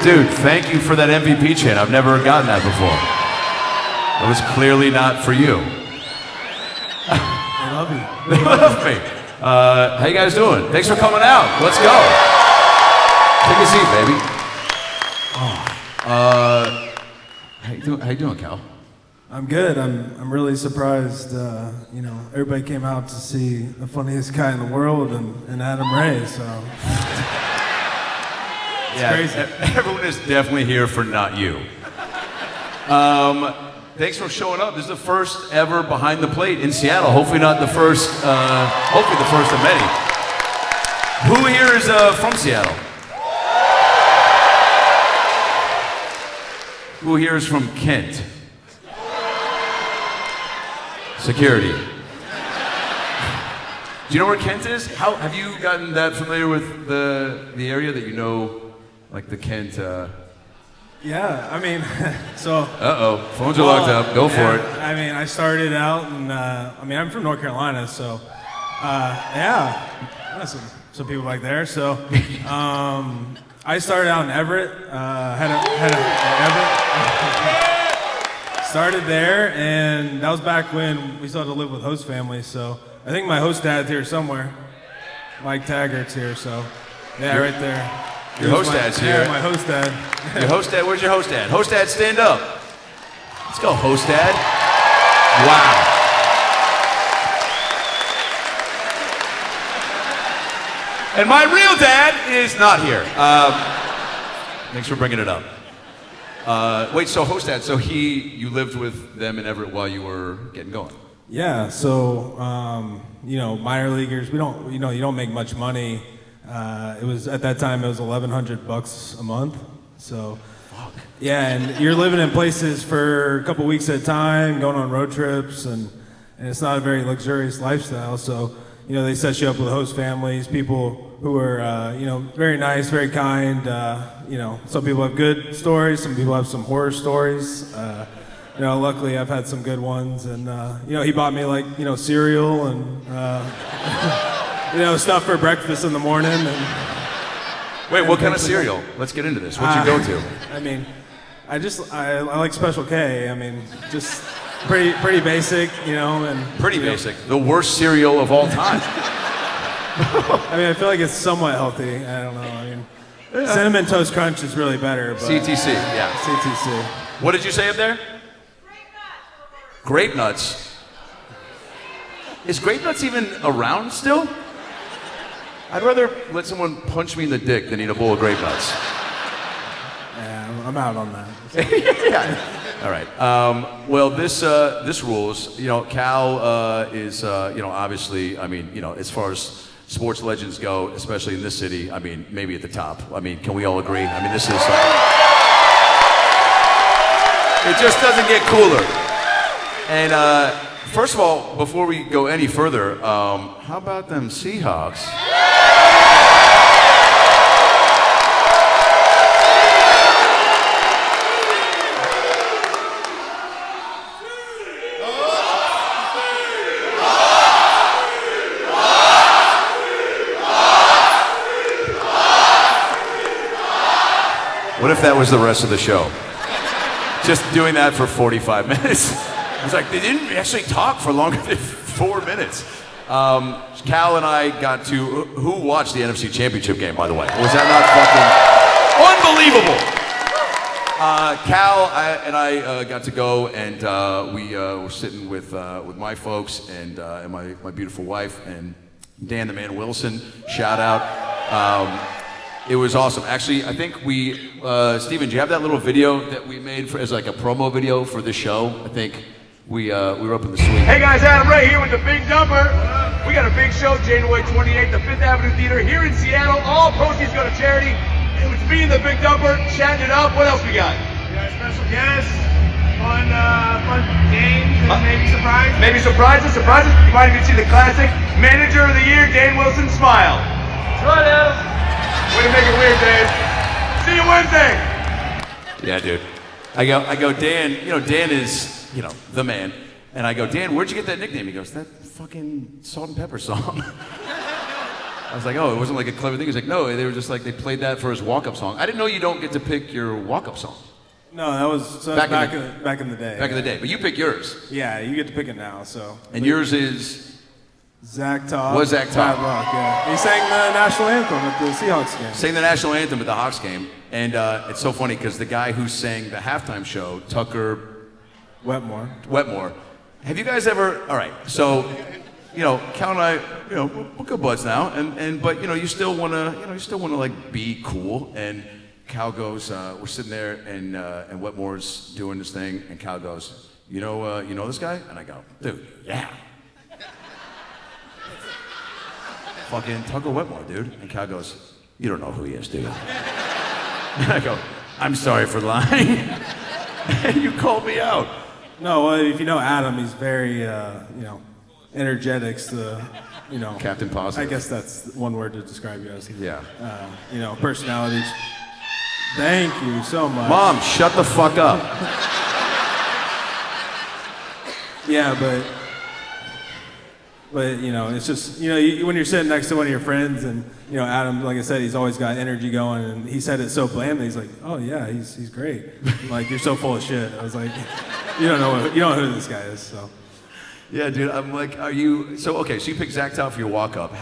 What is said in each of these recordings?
Dude, thank you for that MVP chant. I've never gotten that before. It was clearly not for you. I love you. They love me. How you guys doing? Thanks for coming out. Let's go. Take a seat, baby. How you doing, Cal? I'm good. I'm really surprised. Everybody came out to see the funniest guy in the world and Adam Ray. So it's crazy. Everyone is definitely here for not you. Thanks for showing up. This is the first ever Behind the Plate in Seattle. Hopefully not the first. Hopefully the first of many. Who here is from Seattle? Who here is from Kent? Security. Do you know where Kent is? How have you gotten that familiar with the area that you know, like the Kent? Yeah, I mean, so. Phones are locked up. Go for it. I mean, I started out, and I'm from North Carolina, so some people back there. So, I started out in Everett. Started there, and that was back when we still had to live with host families. So I think my host dad's here somewhere. Mike Taggart's here, so yeah, right there. Your host dad's here. Yeah, my host dad. Your host dad. Where's your host dad? Host dad, stand up. Let's go, host dad. Wow. And my real dad is not here. Thanks for bringing it up. Wait, so host dad, so you lived with them in Everett while you were getting going? Yeah, so, minor leaguers, you don't make much money. It was, at that time, it was $1,100 a month, so. Fuck. Yeah, and you're living in places for a couple weeks at a time, going on road trips, and it's not a very luxurious lifestyle, so, they set you up with host families, people who are, very nice, very kind. Some people have good stories, some people have some horror stories. Luckily I've had some good ones, and he bought me cereal and stuff for breakfast in the morning. And wait, what kind of cereal? Let's get into this. What's your go-to? I like Special K. Just pretty basic, and pretty basic. The worst cereal of all time. I feel like it's somewhat healthy. I don't know. Cinnamon Toast Crunch is really better. But CTC, yeah. CTC. What did you say up there? Grape nuts. Is grape nuts even around still? I'd rather let someone punch me in the dick than eat a bowl of grape nuts. Yeah, I'm out on that. Yeah. All right. Well, this rules. Cal is obviously. As far as sports legends go, especially in this city, maybe at the top. Can we all agree? This is. It just doesn't get cooler. And first of all, before we go any further, how about them Seahawks? What if that was the rest of the show? Just doing that for 45 minutes. I was like, they didn't actually talk for longer than 4 minutes. Cal and I got to, who watched the NFC Championship game, by the way? Was that not fucking unbelievable? Cal and I got to go, and we were sitting with my folks and my beautiful wife, and Dan the Man Wilson, shout out. It was awesome. Actually, I think Steven, do you have that little video that we made as like a promo video for the show? I think we were up in the suite. Hey guys, Adam Ray here with the Big Dumper. We got a big show January 28th, the 5th Avenue Theater here in Seattle. All proceeds go to charity. It's me and the Big Dumper chatting it up. What else we got? We got special guests, fun games, and maybe surprises. Maybe surprises. You might even see the classic Manager of the Year, Dan Wilson Smile. That's right, Adam. Way to make it weird, Dave. See you Wednesday. Yeah, dude. I go, Dan, Dan is, the man. And I go, Dan, where'd you get that nickname? He goes, that fucking Salt and Pepper song. I was like, oh, it wasn't like a clever thing. He's like, no, they were just like, they played that for his walk-up song. I didn't know you don't get to pick your walk-up song. No, that was back in the day. Back in the day, but you pick yours. Yeah, you get to pick it now. So. And yours is? Zach Todd. Was Zach Todd? Rock, yeah. He sang the national anthem at the Seahawks game. Sang the national anthem at the Hawks game, and it's so funny because the guy who sang the halftime show, Tucker Wetmore. Have you guys ever? All right, so Cal and I, we're good buds now, but you still wanna like be cool. And Cal goes, we're sitting there, and Wetmore's doing this thing, and Cal goes, you know this guy? And I go, dude, yeah. Fucking Tucker Wetmore, dude. And Cal goes, you don't know who he is, do you? And I go, I'm sorry for lying. And you called me out. No, well, if you know Adam, he's very, energetics, Captain Positive. I guess that's one word to describe you as. Yeah. Personalities. Thank you so much. Mom, shut the fuck up. Yeah, but it's just, when you're sitting next to one of your friends and, Adam, like I said, he's always got energy going, and he said it so blandly. He's like, oh yeah, he's great. Like, you're so full of shit. I was like, you don't know who this guy is, so. Yeah, dude, I'm like, so you picked Zach Todd for your walk-up.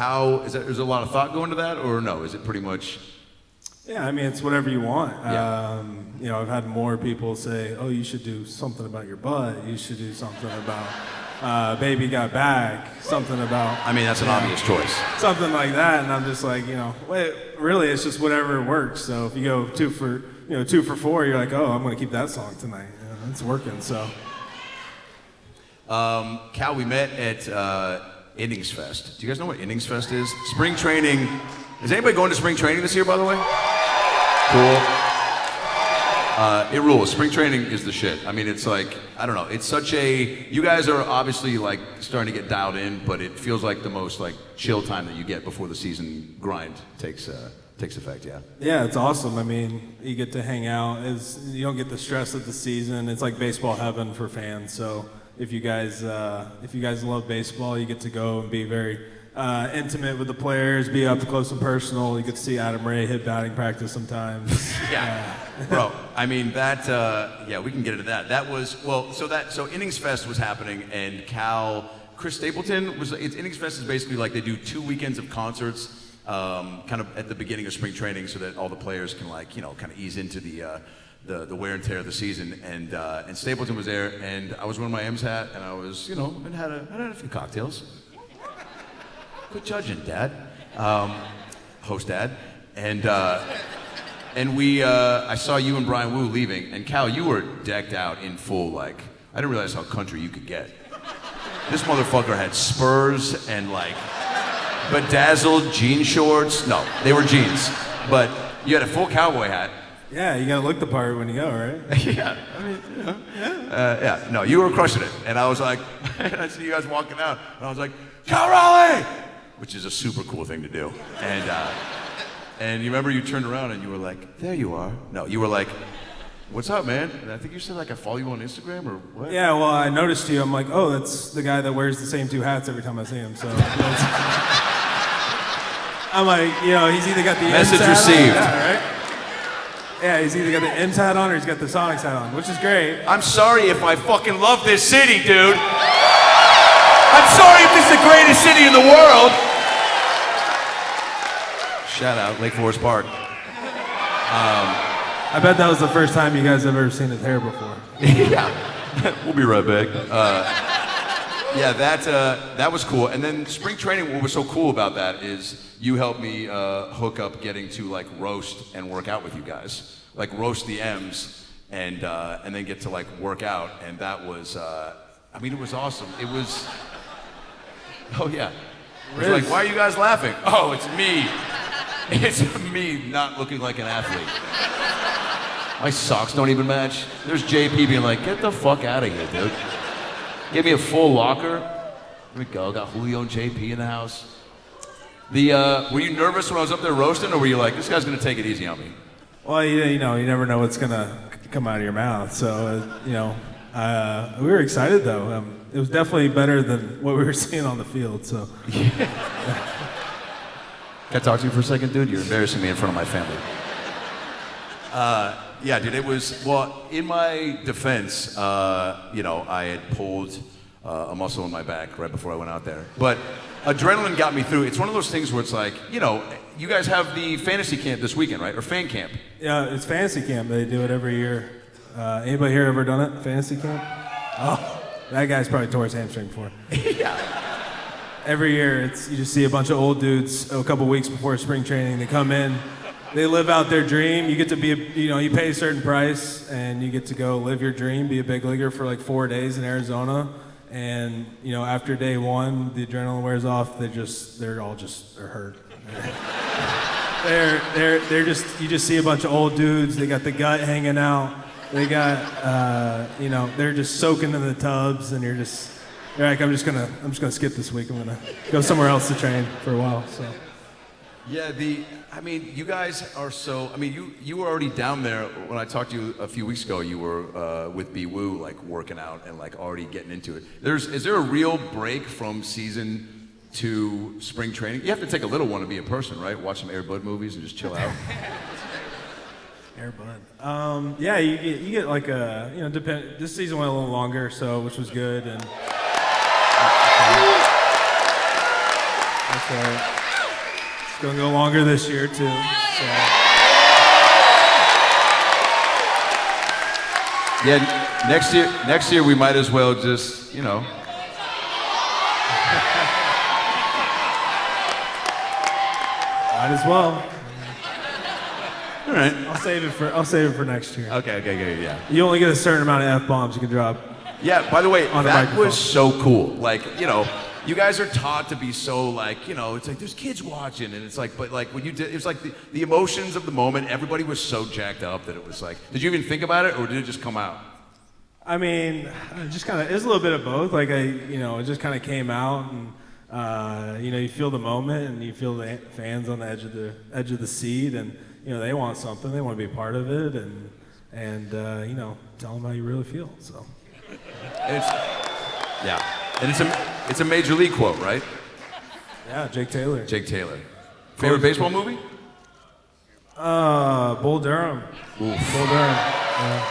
Is there a lot of thought going to that, or no? Is it pretty much? Yeah, I mean, it's whatever you want. Yeah. I've had more people say, oh, you should do something about your butt. You should do something about baby got back. Something about... I mean, that's an obvious choice. Something like that, and I'm just like, really, it's just whatever works. So if you go 2 for 4, you're like, oh, I'm going to keep that song tonight. It's working, so... Cal, we met at Innings Fest. Do you guys know what Innings Fest is? Spring training. Is anybody going to spring training this year, by the way? Cool. It rules. Spring training is the shit. I mean, it's like, I don't know. It's such you guys are obviously like starting to get dialed in, but it feels like the most like chill time that you get before the season grind takes effect, yeah. Yeah, it's awesome. I mean, you get to hang out. You don't get the stress of the season. It's like baseball heaven for fans, so... If you guys love baseball, you get to go and be very intimate with the players, be up close and personal. You get to see Adam.ray hit batting practice sometimes. Yeah, bro. I mean that. We can get into that. That was so Innings Fest was happening, and Chris Stapleton was. Innings Fest is basically like they do 2 weekends of concerts, kind of at the beginning of spring training, so that all the players can kind of ease into the wear and tear of the season, and Stapleton was there, and I was wearing my M's hat, and I was, and had a few cocktails. Quit judging, Dad. Host Dad. And I saw you and Brian Wu leaving, and Cal, you were decked out in full, I didn't realize how country you could get. This motherfucker had spurs and bedazzled jean shorts. No, they were jeans, but you had a full cowboy hat. Yeah, you gotta look the part when you go, right? Yeah, I mean, no, you were crushing it. And I was like, I see you guys walking out, and I was like, Cal Raleigh! Which is a super cool thing to do. And you remember you turned around and you were like, there you are. No, you were like, what's up, man? And I think you said I follow you on Instagram or what? Yeah, well, I noticed you. I'm like, oh, that's the guy that wears the same 2 hats every time I see him. So I'm like, he's either got the message received. Right? Yeah, he's either got the M's hat on or he's got the Sonics hat on, which is great. I'm sorry if I fucking love this city, dude. I'm sorry if this is the greatest city in the world. Shout out, Lake Forest Park. I bet that was the first time you guys have ever seen his hair before. Yeah, we'll be right back. Yeah, that was cool. And then spring training, what was so cool about that is you helped me hook up getting to roast and work out with you guys. Roast the M's and then get to work out. And that was, it was awesome. It was, oh yeah. It was why are you guys laughing? Oh, it's me. It's me not looking like an athlete. My socks don't even match. There's JP being like, get the fuck out of here, dude. Give me a full locker. Here we go. Got Julio and JP in the house. Were you nervous when I was up there roasting, or were you like, this guy's gonna take it easy on me? Well, you never know what's gonna come out of your mouth. So, we were excited though. It was definitely better than what we were seeing on the field. So. Can I talk to you for a second, dude? You're embarrassing me in front of my family. Yeah, dude, it was, well, in my defense, I had pulled a muscle in my back right before I went out there. But adrenaline got me through. It's one of those things where it's like, you guys have the fantasy camp this weekend, right? Or fan camp. Yeah, it's fantasy camp. They do it every year. Anybody here ever done it? Fantasy camp? Oh, that guy's probably tore his hamstring before. Yeah. Every year, you just see a bunch of old dudes a couple weeks before spring training. They come in, they live out their dream. You get to be, you pay a certain price, and you get to go live your dream, be a big leaguer for like 4 days in Arizona. And after day one, the adrenaline wears off. They're hurt. You just see a bunch of old dudes. They got the gut hanging out. They got, they're just soaking in the tubs, and you're like, I'm just gonna skip this week. I'm gonna go somewhere else to train for a while. So. Yeah, you guys are so. You were already down there when I talked to you a few weeks ago. You were with B Woo, like working out and like already getting into it. Is there a real break from season to spring training? You have to take a little one to be a person, right? Watch some Air Bud movies and just chill out. Air Bud. Yeah, you get like a this season went a little longer, which was good, and that's right. It's gonna go longer this year too. So. Yeah, next year we might as well just Might as well. All right. I'll save it for next year. Okay, yeah. You only get a certain amount of F-bombs you can drop. Yeah, by the way, that microphone was so cool. Like, you guys are taught to be so like, it's like there's kids watching, and it's like, but like when you did, it was like the emotions of the moment. Everybody was so jacked up that it was like, did you even think about it, or did it just come out? I mean, just kind of, it was a little bit of both. Like it just kind of came out, and you feel the moment, and you feel the fans on the edge of the seat, and they want something, they want to be a part of it, and tell them how you really feel. So. And it's a major league quote, right? Yeah, Jake Taylor. Favorite baseball movie? Bull Durham. Oof. Bull Durham. Yeah.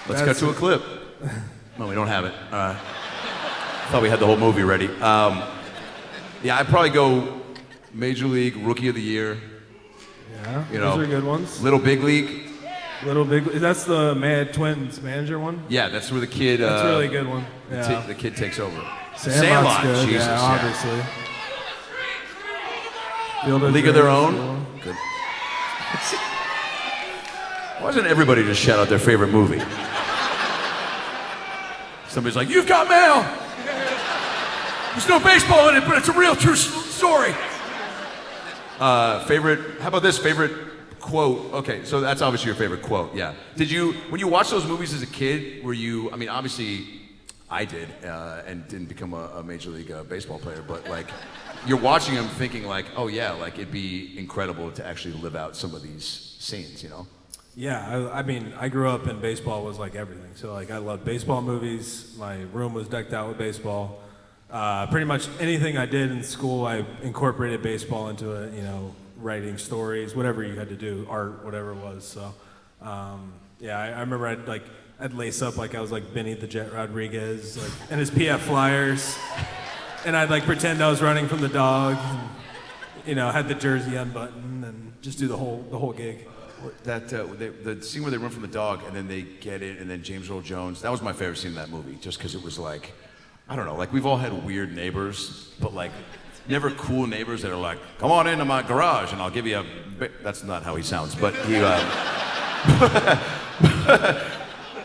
Let's cut to a clip. No, we don't have it. Thought we had the whole movie ready. I'd probably go Major League Rookie of the Year. Yeah, those are good ones. Little Big League. That's the Mad Twins manager one? Yeah, that's where the kid... that's a really good one. Yeah. The kid takes over. Sandlot's good, Jesus, obviously. League of Their Own? Good. Why doesn't everybody just shout out their favorite movie? Somebody's like, you've got mail! There's no baseball in it, but it's a real true story. How about this? Favorite quote? Okay, so that's obviously your favorite quote, yeah. When you watch those movies as a kid, obviously I did, and didn't become a Major League Baseball player, but like, you're watching them thinking like, oh yeah, like it'd be incredible to actually live out some of these scenes, Yeah, I grew up and baseball was like everything. So like I loved baseball movies. My room was decked out with baseball. Pretty much anything I did in school, I incorporated baseball into it. Writing stories, whatever you had to do, art, whatever it was. So, I remember I'd lace up like I was like Benny the Jet Rodriguez, and his PF Flyers, and I'd like pretend I was running from the dog, and, had the jersey unbuttoned, and just do the whole gig. That the scene where they run from the dog and then they get it, and then James Earl Jones. That was my favorite scene in that movie, just because it was like, I don't know, like we've all had weird neighbors, but like never cool neighbors that are like, come on into my garage and I'll give you a. That's not how he sounds, but he.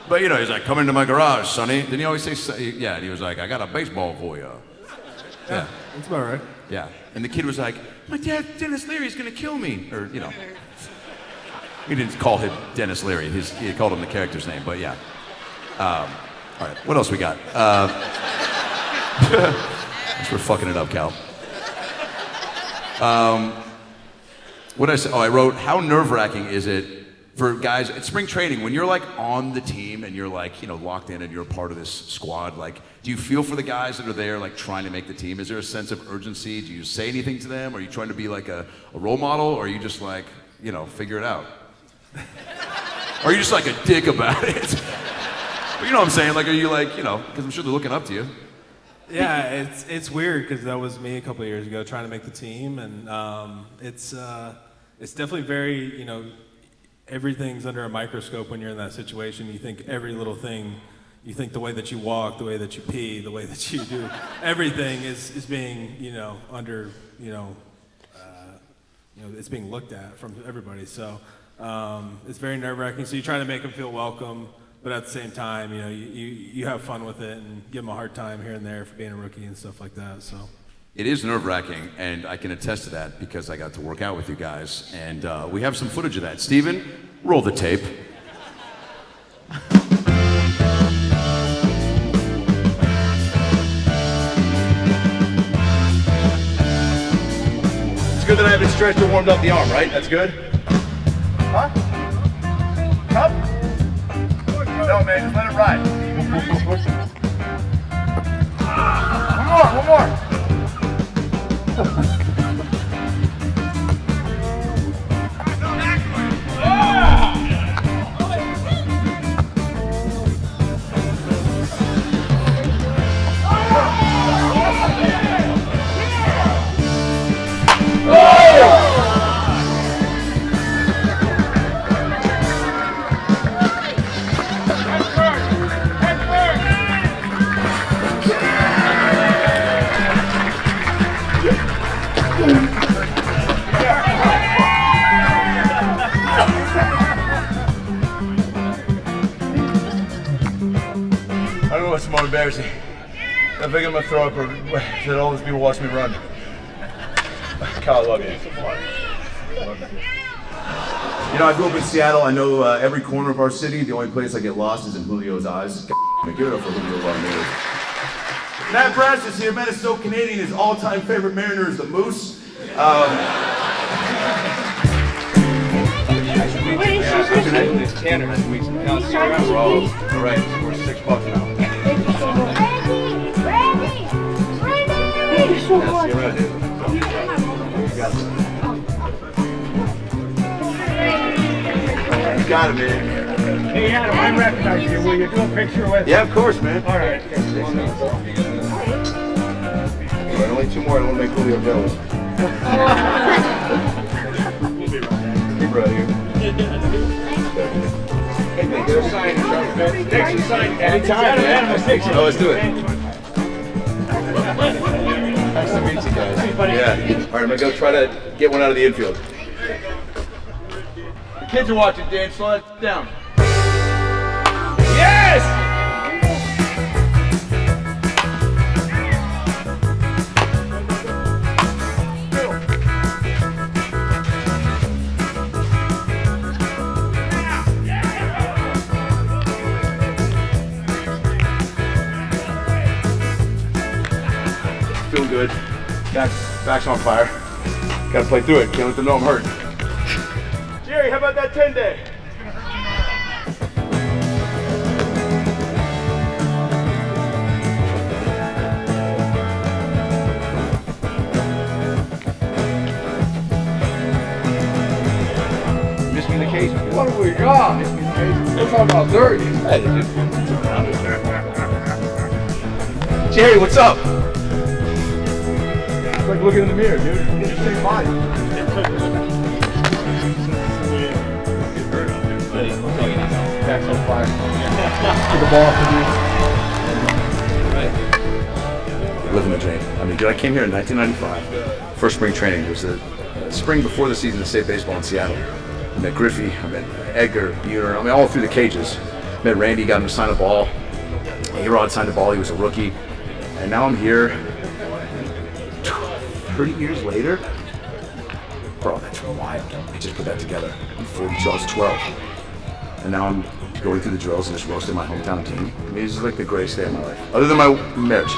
But he's like, come into my garage, Sonny. Didn't he always say, yeah? And he was like, I got a baseball for you. Yeah, that's about right. Yeah, and the kid was like, my dad, Dennis Leary's gonna kill me, or He didn't call him Dennis Leary. He called him the character's name, but yeah. All right, what else we got? Thanks for fucking it up, Cal. What did I say? Oh, I wrote, how nerve-wracking is it for guys at spring training, when you're like on the team and you're like, locked in and you're a part of this squad, like, do you feel for the guys that are there, like trying to make the team? Is there a sense of urgency? Do you say anything to them? Are you trying to be like a role model, or are you just like, figure it out? Or are you just like a dick about it? But you know what I'm saying? Like, are you like, because I'm sure they're looking up to you. Yeah, it's weird because that was me a couple of years ago trying to make the team, and it's definitely very, everything's under a microscope when you're in that situation. You think every little thing, you think the way that you walk, the way that you pee, the way that you do, everything is being, under, it's being looked at from everybody. So it's very nerve-wracking. So you try to make them feel welcome, but at the same time, you have fun with it and give them a hard time here and there for being a rookie and stuff like that. So. It is nerve-wracking, and I can attest to that because I got to work out with you guys, and we have some footage of that. Steven, roll the tape. It's good that I haven't stretched or warmed up the arm, right? That's good? Huh? Cup? No, man, just let it ride. One more. I don't know what's more embarrassing. I think I'm gonna throw up, or that all these people watch me run. Kyle, I love you. I grew up in Seattle. I know every corner of our city. The only place I get lost is in Julio's eyes. Give it up for Julio. Matt Brass is here. Matt is so Canadian. His all-time favorite Mariner is the Moose. It's Tanner. Nice to meet you. I'll see you around. All right, we're $6 now. Thank you so much. See you around, dude. You got it, man. Hey Adam, I recognize you. Will you do a picture with me? Yeah, of course, man. All right. All right, only two more. I don't want to make Julio jealous. Keep right here. Hey, man, get a sign. Next to sign anytime, man. Oh, let's do it. Nice to meet you guys. Yeah. All right, I'm going to go try to get one out of the infield. The kids are watching, Dan. Slow that down. Yes! Feeling good. Back's on fire. Gotta play through it. Can't let them know I'm hurt. Jerry, how about that 10-day? Miss me in the case. What do we got? Miss me in the case. We're talking about 30. Jerry, what's up? It's like looking in the mirror, dude. It's the same body. Back's on fire. Took the ball from you. Living the dream. I mean, dude, I came here in 1995. First spring training. It was the spring before the season of state baseball in Seattle. I met Griffey, I met Edgar, Buhner, I mean, all through the cages. I met Randy, got him to sign a ball. A-Rod signed a ball, he was a rookie. And now I'm here 30 years later. Bro, that's wild. I just put that together. I'm 42, I was 12. And now I'm going through the drills and just roasting my hometown team. I mean, this is like the greatest day of my life. Other than my marriage.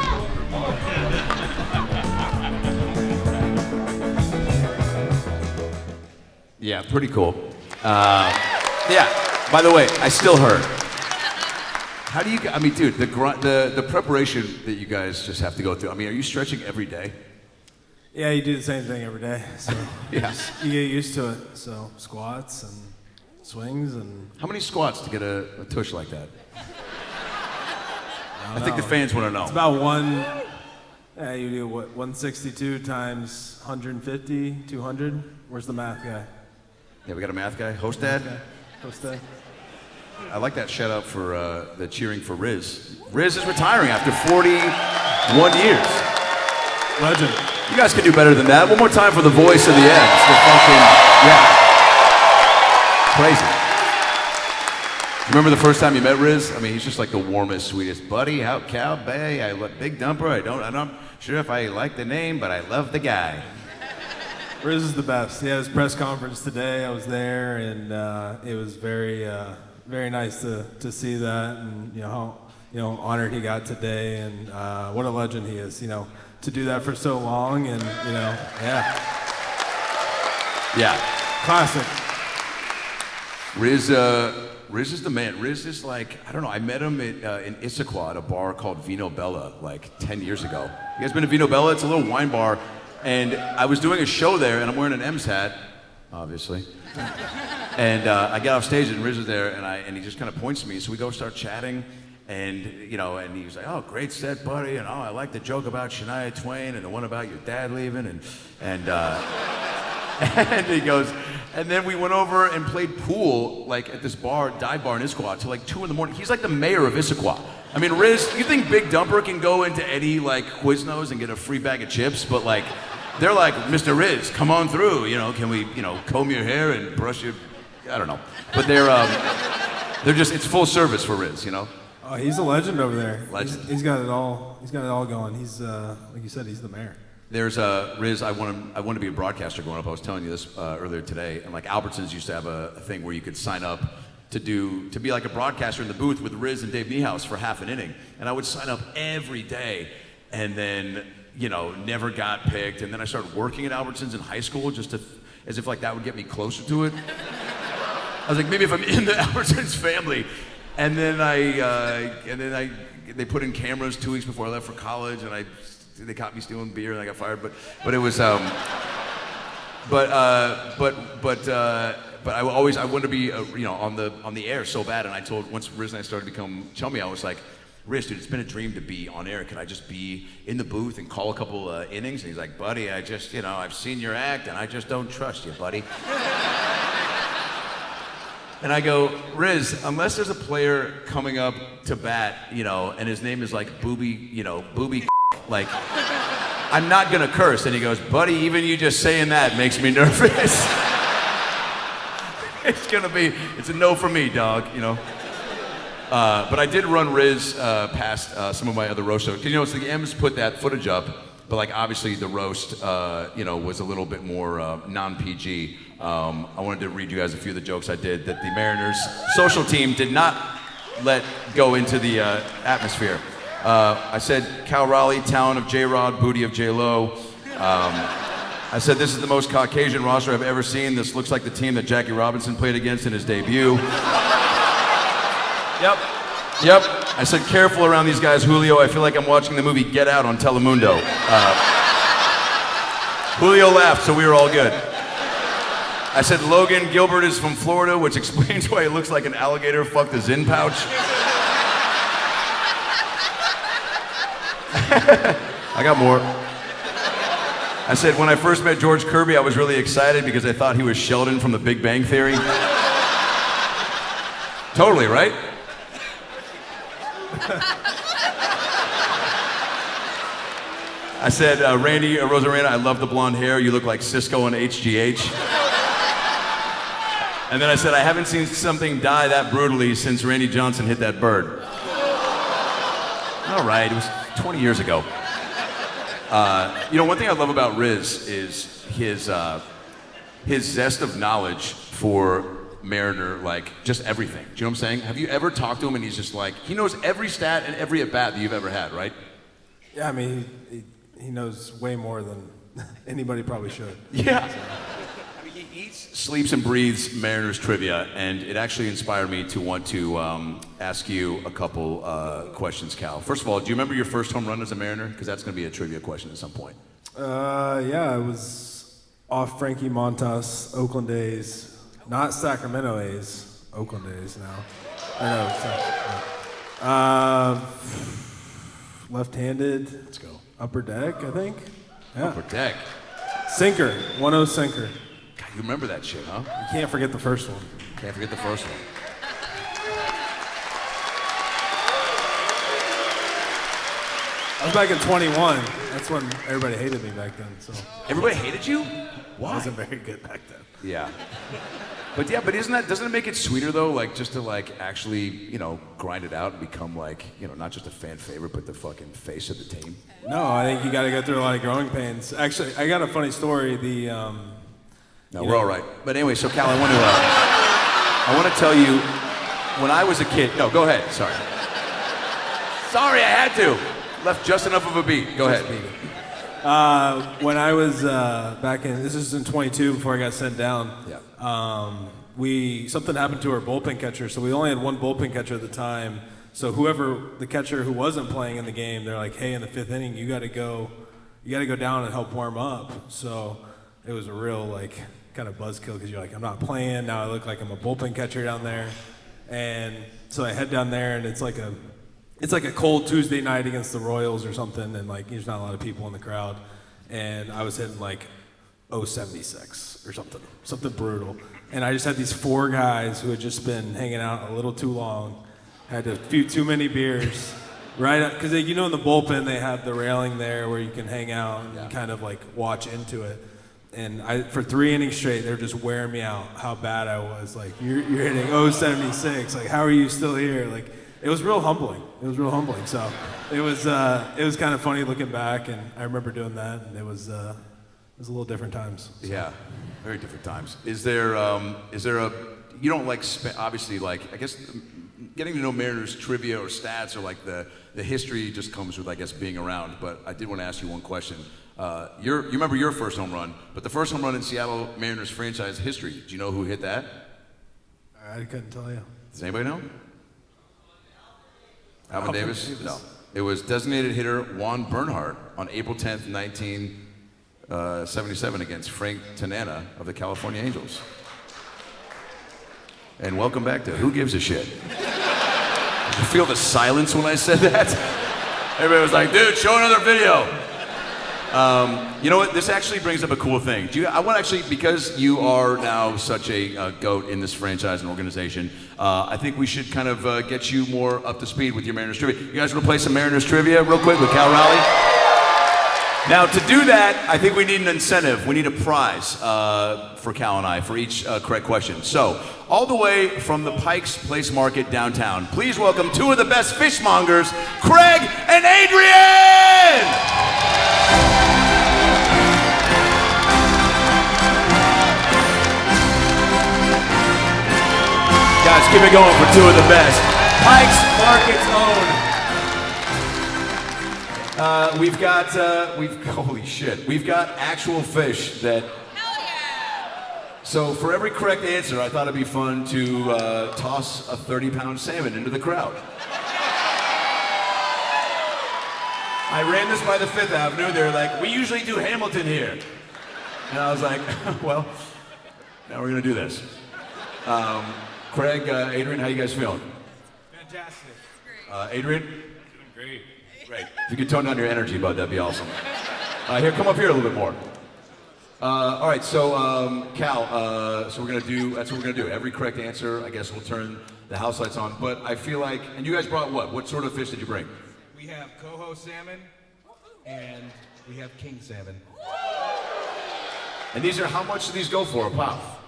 Yeah, pretty cool. Yeah. By the way, I still hurt. How do you? I mean, dude, the preparation that you guys just have to go through. I mean, are you stretching every day? Yeah, you do the same thing every day, so Yeah. you get used to it. So squats and swings and. How many squats to get a tush like that? I think the fans want to know. It's about one. Yeah, you do what? 162 times 150, 200. Where's the math guy? Yeah, we got a math guy. Host dad. Host dad. I like that shout out for the cheering for Rizzs. Rizzs is retiring after 41 years. Legend. You guys can do better than that. One more time for the voice of the M's. The fucking, yeah. Crazy. Remember the first time you met Rizz? I mean, he's just like the warmest, sweetest buddy. How Cal Bay? Big dumper. I'm not sure if I like the name, but I love the guy. Riz is the best. He had his press conference today. I was there, and it was very, very nice to see that, and how honored he got today, and what a legend he is. To do that for so long, and yeah, classic. Riz is the man. Riz is like, I don't know, I met him in Issaquah at a bar called Vino Bella like 10 years ago. You guys been to Vino Bella? It's a little wine bar. And I was doing a show there, and I'm wearing an M's hat, obviously. And I get off stage, and Riz is there, and he just kind of points to me. So we go start chatting, and and he was like, "Oh, great set, buddy," and "Oh, I like the joke about Shania Twain and the one about your dad leaving," and and he goes, and then we went over and played pool like at this bar, dive bar in Issaquah, till like 2 a.m. He's like the mayor of Issaquah. I mean, Riz, you think Big Dumper can go into any like Quiznos and get a free bag of chips, but like. They're like, Mr. Riz, come on through. Can we, comb your hair and brush your, I don't know. But they're just, it's full service for Riz, Oh, he's a legend over there. Legend. He's got it all. He's got it all going. He's, like you said, he's the mayor. There's Riz. I want to be a broadcaster growing up. I was telling you this earlier today, and like Albertsons used to have a thing where you could sign up to be like a broadcaster in the booth with Riz and Dave Niehaus for half an inning, and I would sign up every day, and then. Never got picked, and then I started working at Albertsons in high school just as if like that would get me closer to it. I was like, maybe if I'm in the Albertsons family, and then they put in cameras 2 weeks before I left for college, and they caught me stealing beer, and I got fired. But it was but I wanted to be on the air so bad, and I told once Riz and I started to become chummy, I was like. Riz, dude, it's been a dream to be on air. Could I just be in the booth and call a couple innings? And he's like, buddy, I just, I've seen your act, and I just don't trust you, buddy. And I go, Riz, unless there's a player coming up to bat, and his name is like Booby, like, I'm not gonna curse. And he goes, buddy, even you just saying that makes me nervous. It's a no for me, dog, But I did run Riz past some of my other roast shows. Because, the M's put that footage up, but like obviously the roast, was a little bit more non-PG. I wanted to read you guys a few of the jokes I did that the Mariners social team did not let go into the atmosphere. I said, Cal Raleigh, town of J-Rod, booty of J-Lo. I said, this is the most Caucasian roster I've ever seen. This looks like the team that Jackie Robinson played against in his debut. Yep. I said, careful around these guys, Julio. I feel like I'm watching the movie Get Out on Telemundo. Julio laughed, so we were all good. I said, Logan Gilbert is from Florida, which explains why he looks like an alligator fucked a Zin pouch. I got more. I said, when I first met George Kirby, I was really excited because I thought he was Sheldon from The Big Bang Theory. Totally, right? I said, Randy Rosarena, I love the blonde hair. You look like Cisco on HGH. And then I said, I haven't seen something die that brutally since Randy Johnson hit that bird. All right, it was 20 years ago. One thing I love about Riz is his zest of knowledge for Mariner, like just everything. Do you know what I'm saying? Have you ever talked to him and he's just like, he knows every stat and every at-bat that you've ever had, right? Yeah, I mean, he knows way more than anybody probably should. Yeah. I mean, he eats sleeps and breathes Mariners trivia, and it actually inspired me to want to ask you a couple questions, Cal. First of all, do you remember your first home run as a Mariner? Because that's going to be a trivia question at some point. Yeah, it was off Frankie Montas, Oakland A's, not Sacramento A's, Oakland A's now. Left-handed. Let's go. Upper deck, I think. Yeah. Upper deck. Sinker, 1-0 sinker. God, you remember that shit, huh? You can't forget the first one. Can't forget the first one. I was back in 21. That's when everybody hated me back then. So Everybody hated you? Why? I wasn't very good back then. Yeah. But doesn't it make it sweeter though, like just to like actually, grind it out and become like, not just a fan favorite, but the fucking face of the team? No, I think you got to go through a lot of growing pains. Actually, I got a funny story. No, we're all right. But anyway, so Cal, I want to tell you, when I was a kid. No, go ahead. Sorry, I had to. Left just enough of a beat. Go ahead. When I was back in, this is in 22 before I got sent down. Yeah. Something happened to our bullpen catcher, so we only had one bullpen catcher at the time. So the catcher who wasn't playing in the game, they're like, hey, in the 5th inning, you got to go down and help warm up. So it was a real kind of buzzkill because you're like, I'm not playing now. I look like I'm a bullpen catcher down there, and so I head down there and it's like a cold Tuesday night against the Royals or something, and there's not a lot of people in the crowd, and I was hitting 076 or something brutal, and I just had these 4 guys who had just been hanging out a little too long, had a few too many beers, right? Because in the bullpen they have the railing there where you can hang out and kind of watch into it, and for 3 innings straight they were just wearing me out how bad I was. You're hitting 076, how are you still here? It was real humbling. So it was kind of funny looking back, and I remember doing that, and it was a little different times. So. Yeah, very different times. Is there you don't obviously I guess getting to know Mariners trivia or stats or the history just comes with I guess being around. But I did want to ask you one question. You remember your first home run, but the first home run in Seattle Mariners franchise history. Do you know who hit that? I couldn't tell you. Does anybody know? Alvin Davis? No. It was designated hitter Juan Bernhardt on April 10th, 1977 against Frank Tanana of the California Angels. And welcome back to Who Gives a Shit? Did you feel the silence when I said that? Everybody was like, dude, show another video. You know what? This actually brings up a cool thing. Because you are now such a goat in this franchise and organization, I think we should kind of get you more up to speed with your Mariners trivia. You guys want to play some Mariners trivia real quick with Cal Raleigh? Now, to do that, I think we need an incentive. We need a prize for Cal and I for each correct question. So, all the way from the Pike's Place Market downtown, please welcome 2 of the best fishmongers, Craig and Adrian! Guys, keep it going for 2 of the best. Pike's Market's own. Holy shit. We've got actual fish that. Hell yeah! So for every correct answer, I thought it'd be fun to toss a 30-pound salmon into the crowd. I ran this by the 5th Avenue. They were like, we usually do Hamilton here. And I was like, well, now we're gonna do this. Craig, Adrian, how you guys feeling? Fantastic. Adrian? Doing great. Great. If you could tone down your energy, bud, that'd be awesome. Here, come up here a little bit more. All right, so Cal, that's what we're gonna do. Every correct answer, I guess we'll turn the house lights on. But I feel like, and you guys brought what? What sort of fish did you bring? We have coho salmon, and we have king salmon. And these are, how much do these go for a pop?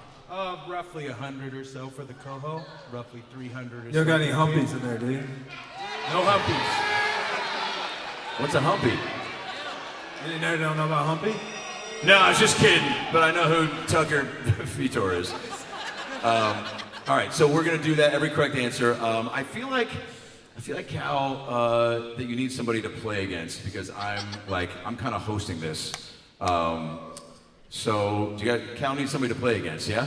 Roughly 100 or so for the coho, roughly 300 or so. You don't got any for the king. humpies in there, do you? No humpies. What's a humpy? You don't know about humpy? No, I was just kidding, but I know who Tucker Vitor is. All right, so we're gonna do that. Every correct answer. I feel like Cal, that you need somebody to play against because I'm kind of hosting this. So, you got Cal needs somebody to play against, yeah?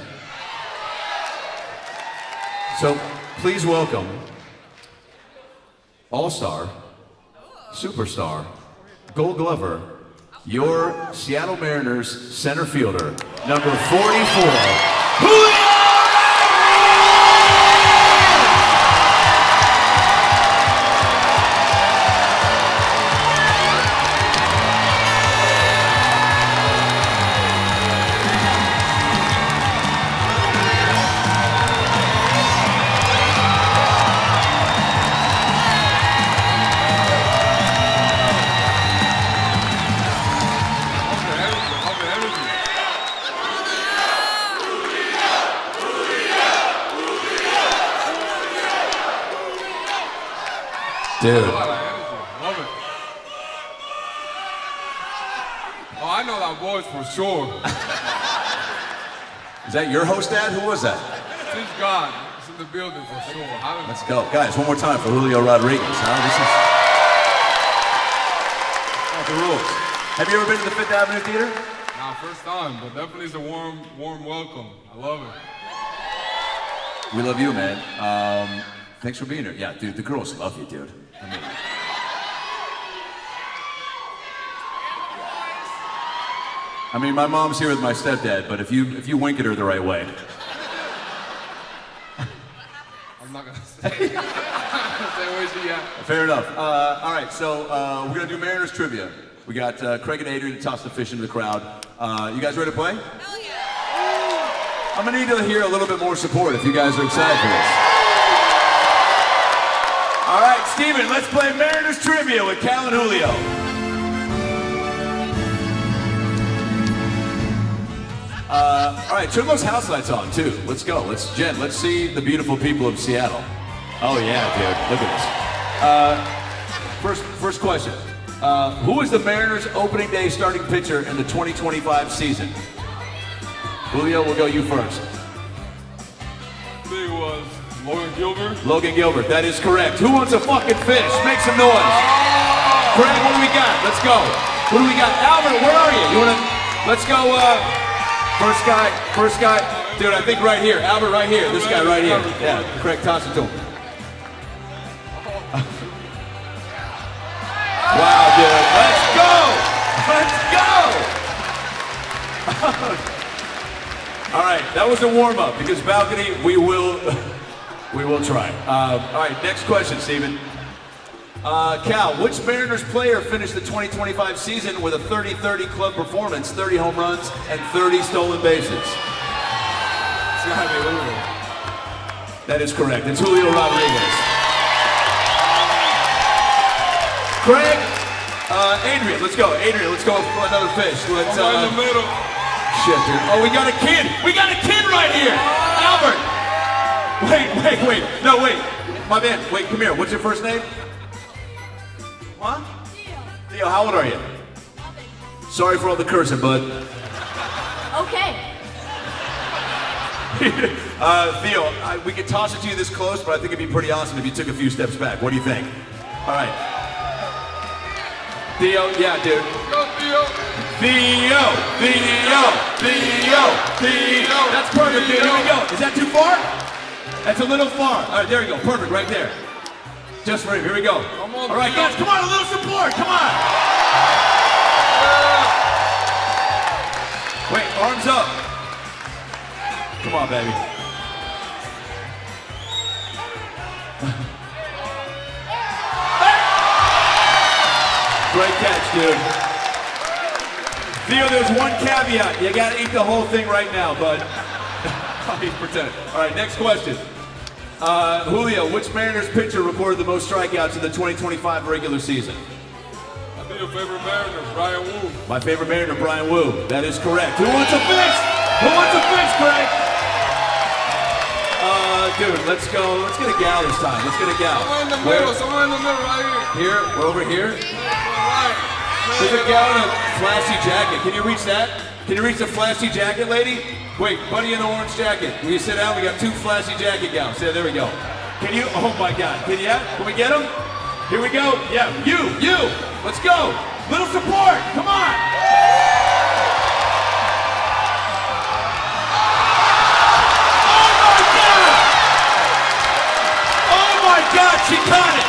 So, please welcome All-Star, Superstar, Gold Glover, your Seattle Mariners center fielder, number 44, Julio! Dude. Love it. Oh, I know that voice for sure. Is that your host, Dad? Who was that? She's God. It's in the building for sure. Let's go. Guys, one more time for Julio Rodriguez. This is the rules. Have you ever been to the Fifth Avenue Theater? Nah, first time, but definitely it's a warm welcome. I love it. We love you, man. Thanks for being here. Yeah, dude, the girls love you, dude. I mean, my mom's here with my stepdad, but if you wink at her the right way. I'm not gonna say. I'm not gonna say where she at. Fair enough. All right, so we're gonna do Mariners trivia. We got Craig and Adrian to toss the fish into the crowd. You guys ready to play? Hell yeah. I'm gonna need to hear a little bit more support if you guys are excited for this. All right, Steven, let's play Mariners trivia with Cal and Julio. All right, turn those house lights on too. Let's go. Let's see the beautiful people of Seattle. Oh yeah, dude, look at this. First question. Who is the Mariners opening day starting pitcher in the 2025 season? Julio, we'll go you first. I think it was Logan Gilbert. Logan Gilbert, that is correct. Who wants a fucking fish? Make some noise. Craig, what do we got? Let's go. What do we got? Albert, where are you? Let's go, first guy. Dude, I think right here. Albert, right here. This guy right here. Yeah, Craig, toss it to him. Wow, dude. Let's go. All right, that was a warm-up because balcony, we will try. All right, next question, Steven. Cal, which Mariners player finished the 2025 season with a 30-30 club performance, 30 home runs, and 30 stolen bases? It's gotta be Julio. That is correct. It's Julio Rodriguez. Craig, Adrian, let's go. Adrian, let's go for another fish. Let's. I'm in the middle. Shit, dude. Oh, we got a kid. We got a kid right here. Albert. Wait. No, wait. My man, wait, come here. What's your first name? What? Theo, how old are you? 11. Sorry for all the cursing, bud. Okay. Theo, we could toss it to you this close, but I think it'd be pretty awesome if you took a few steps back. What do you think? All right. Theo, yeah, dude. Go, Theo. Theo. That's perfect, dude. Here we go. Is that too far? That's a little far. All right, there you go. Perfect, right there. Just for him. Here we go. Come on, all right, Theo. guys, come on, a little support. Come on. Wait, arms up. Come on, baby. Great catch, dude. Theo, there's one caveat. You gotta eat the whole thing right now, bud. He's pretending. All right, next question. Julio, which Mariners pitcher recorded the most strikeouts in the 2025 regular season? I think your favorite Mariner, Brian Wu. My favorite Mariner, Brian Wu. That is correct. Who wants a fish? Who wants a fish, Craig? Dude, let's go. Let's get a gal this time. Let's get a gal. Someone in the middle. Someone in the middle right here. Here? We're over here? Right. There's a gal in a flashy jacket. Can you reach that? Can you reach the flashy jacket, lady? Wait, buddy in the orange jacket. Will you sit down? We got two flashy jacket gals. Yeah, there we go. Can you? Oh my God. Can you? Can we get them? Here we go. Yeah, you. Let's go. Little support. Come on. She caught it.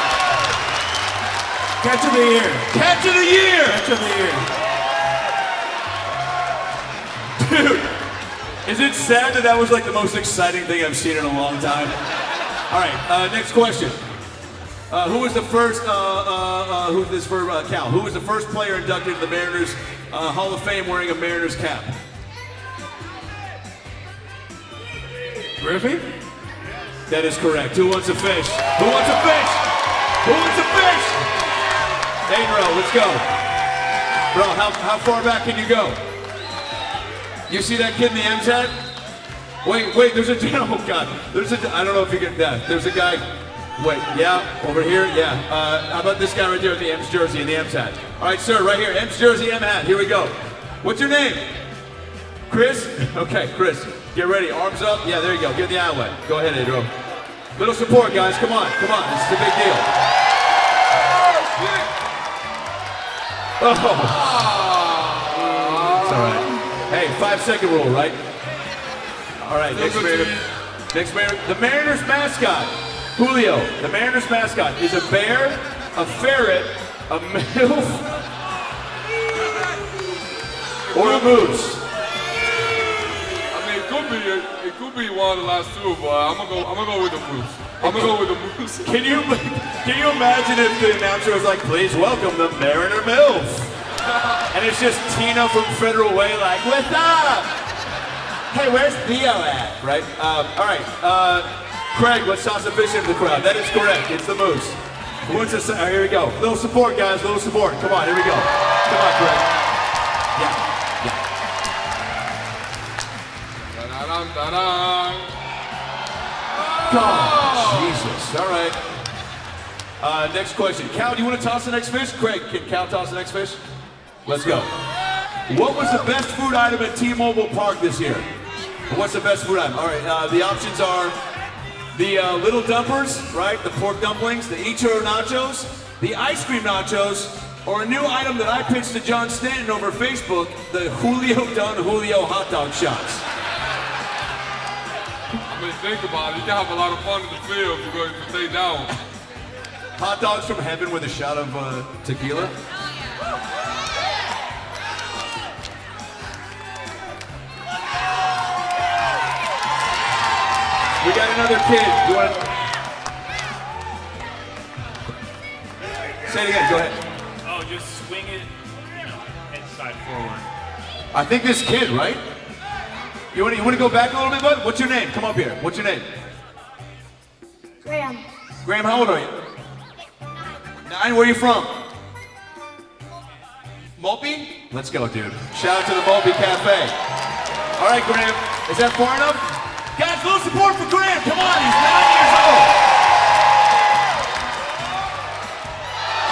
Catch of the year. Catch of the year. Catch of the year. Dude, is it sad that that was like the most exciting thing I've seen in a long time? All right, next question. Who was the first, who's this for Cal? Who was the first player inducted to the Mariners Hall of Fame wearing a Mariners cap? Griffey? That is correct. Who wants a fish? Who wants a fish? Who wants a fish? Hey, bro, let's go. Bro, how far back can you go? You see that kid in the M's hat? Wait, there's a, oh God. I don't know if you can, there's a guy, wait, yeah, over here, yeah. How about this guy right there with the M's jersey and the M's hat? All right, sir, right here, M's jersey, M hat, here we go. What's your name? Chris? Okay, Chris, get ready, arms up. Yeah, there you go, get the outlet. Go ahead, Adro. Little support, guys, come on, this is a big deal. Oh. It's all right. Hey, 5-second rule, right? All right, next Mariner. The Mariners mascot, Julio. The Mariners mascot is a bear, a ferret, a MILF, or a moose. I mean, it could be one of the last two, but I'm gonna go with the moose. I'm gonna go with the moose. Can you imagine if the announcer was like, "Please welcome the Mariner MILF," and it's just Tina from Federal Way, like, "What's up? Hey, where's Theo at?" Right? All right. Craig, let's toss a fish into the crowd. That is correct. It's the moose. Who wants to say? Here we go. Little support, guys. Little support. Come on. Here we go. Come on, Craig. Yeah. Da-da-dum-da-dum. God, Jesus. All right. Next question. Cal, do you want to toss the next fish? Craig, can Cal toss the next fish? Let's go. What was the best food item at T-Mobile Park this year? What's the best food item? All right, the options are the little dumpers, right? The pork dumplings, the Ichiro nachos, the ice cream nachos, or a new item that I pitched to John Stanton over Facebook, the Julio Done Julio hot dog shots. I mean, think about it. You can have a lot of fun in the field if you're going to stay down. Hot dogs from heaven with a shot of tequila. We got another kid. You want to say it again? Go ahead. Oh, just swing it, head side forward. I think this kid, right? You want to go back a little bit, bud? What's your name? Come up here. What's your name? Graham. Graham, how old are you? 9. Where are you from? Mulpey? Let's go, dude. Shout out to the Mulpey Cafe. All right, Graham. Is that far enough? Guys, a little support for Graham. Come on, he's 9 years old.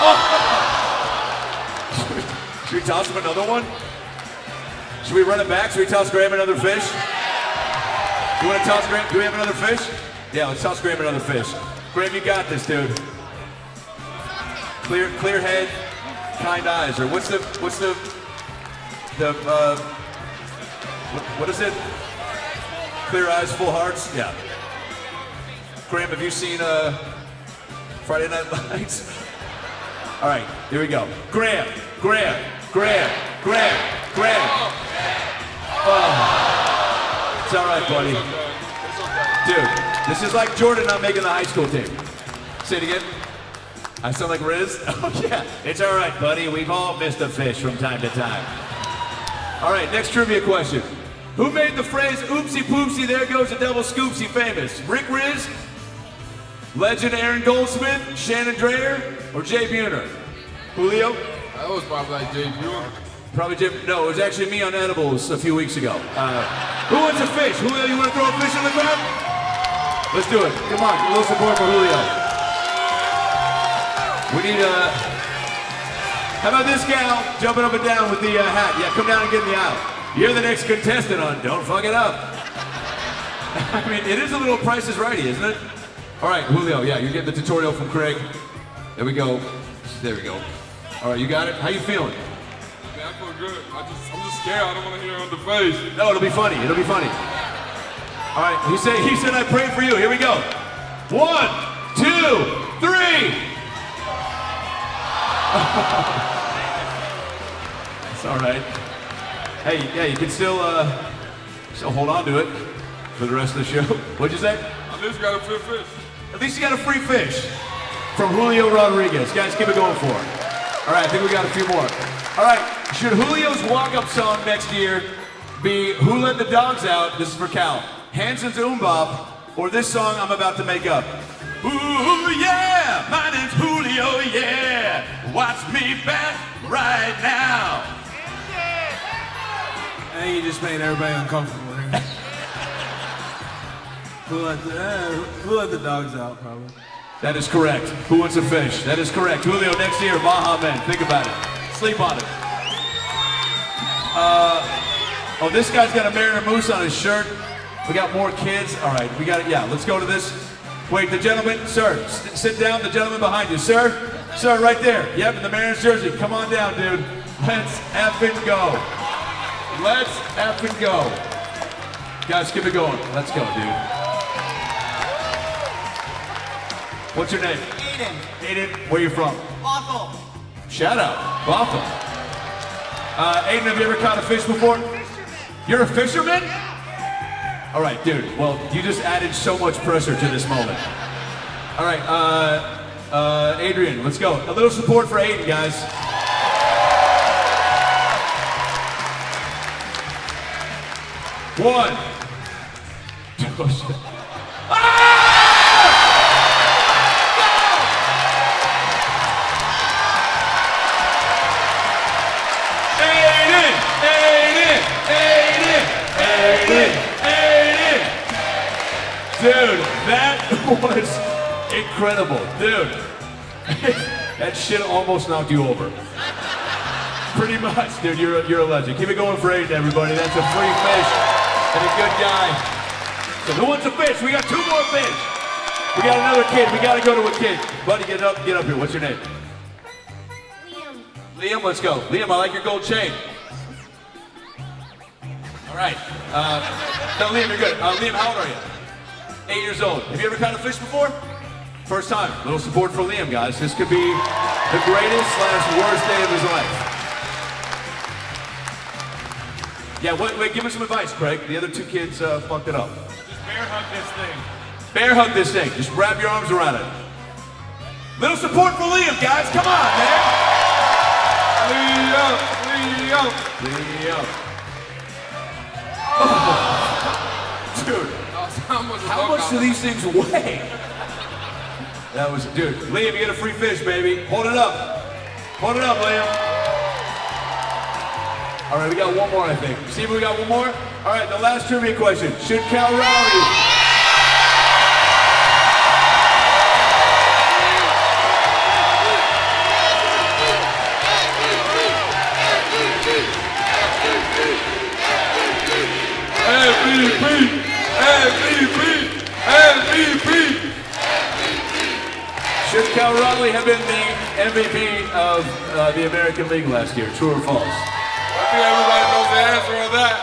Oh. Should we toss him another one? Should we run it back? Should we toss Graham another fish? You want to toss Graham? Do we have another fish? Yeah, let's toss Graham another fish. Graham, you got this, dude. Clear head, kind eyes, or what is it? Clear eyes, full hearts? Yeah. Graham, have you seen Friday Night Lights? All right, here we go. Graham. Oh. It's all right, buddy. Dude, this is like Jordan not making the high school team. Say it again. I sound like Rizzs? Oh yeah, it's all right, buddy. We've all missed a fish from time to time. All right, next trivia question. Who made the phrase, oopsie poopsie, there goes a double scoopsie famous? Rick Rizzs, legend Aaron Goldsmith, Shannon Drayer, or Jay Buhner? Julio? That was probably like Jay Buhner. Probably Jay, no, it was actually me on edibles a few weeks ago. Who wants a fish? Julio, you want to throw a fish in the crowd? Let's do it. Come on, a little support for Julio. We need how about this gal jumping up and down with the hat? Yeah, come down and get in the aisle. You're the next contestant on Don't Fuck It Up. I mean, it is a little Price is Righty, isn't it? All right, Julio, yeah, you're getting the tutorial from Craig. There we go. There we go. All right, you got it? How you feeling? Man, I feel good. I'm just scared. I don't want to hear it on the face. No, it'll be funny. It'll be funny. All right, he said I prayed for you. Here we go. 1, 2. 3. It's all right. Hey, yeah, you can still hold on to it for the rest of the show. What'd you say? At least got a free fish. At least you got a free fish from Julio Rodriguez. Guys, keep it going for him. All right, I think we got a few more. All right, should Julio's walk-up song next year be Who Let the Dogs Out? This is for Cal. Hanson's Bop, or this song I'm about to make up. Ooh, yeah, my name's Julio, yeah. Watch me back right now. I think you just made everybody uncomfortable there. Who let the dogs out, probably. That is correct. Who Wants a Fish? That is correct. Julio, next year, Baja Men. Think about it. Sleep on it. Oh, this guy's got a Mariner Moose on his shirt. We got more kids. All right, we got it. Yeah, let's go to this. Wait, the gentleman, sir, sit down. The gentleman behind you, sir. Sir, right there. Yep, in the Mariners jersey. Come on down, dude. Let's effing go. Let's effing go. Guys, keep it going. Let's go, dude. What's your name? Aiden. Aiden, where you from? Awful. Shout out, Bothell. Aiden, have you ever caught a fish before? You're a fisherman? All right, dude. Well, you just added so much pressure to this moment. All right, Adrian, let's go. A little support for Aiden, guys. One. Oh, shit. Dude, that was incredible. Dude, that shit almost knocked you over. Pretty much, dude, you're a legend. Keep it going for Aiden, everybody. That's a free fish and a good guy. So who wants a fish? We got 2 more fish. We got another kid. We got to go to a kid. Buddy, get up here. What's your name? Liam. Liam, let's go. Liam, I like your gold chain. All right. No, Liam, you're good. Liam, how old are you? 8 years old. Have you ever caught a fish before? First time. A little support for Liam, guys. This could be the greatest/worst day of his life. Yeah, wait, give him some advice, Craig. The other 2 kids fucked it up. Just bear hug this thing. Bear hug this thing. Just wrap your arms around it. Little support for Liam, guys. Come on, man. Liam. Oh. Dude. How much do these things weigh? That was, dude. Liam, you get a free fish, baby. Hold it up. Hold it up, Liam. All right, we got one more, I think. Steve, we got one more? All right, the last trivia question. Should Cal Raleigh... MVP! Should Cal Raleigh have been the MVP of the American League last year? True or false? I think everybody knows the answer on that.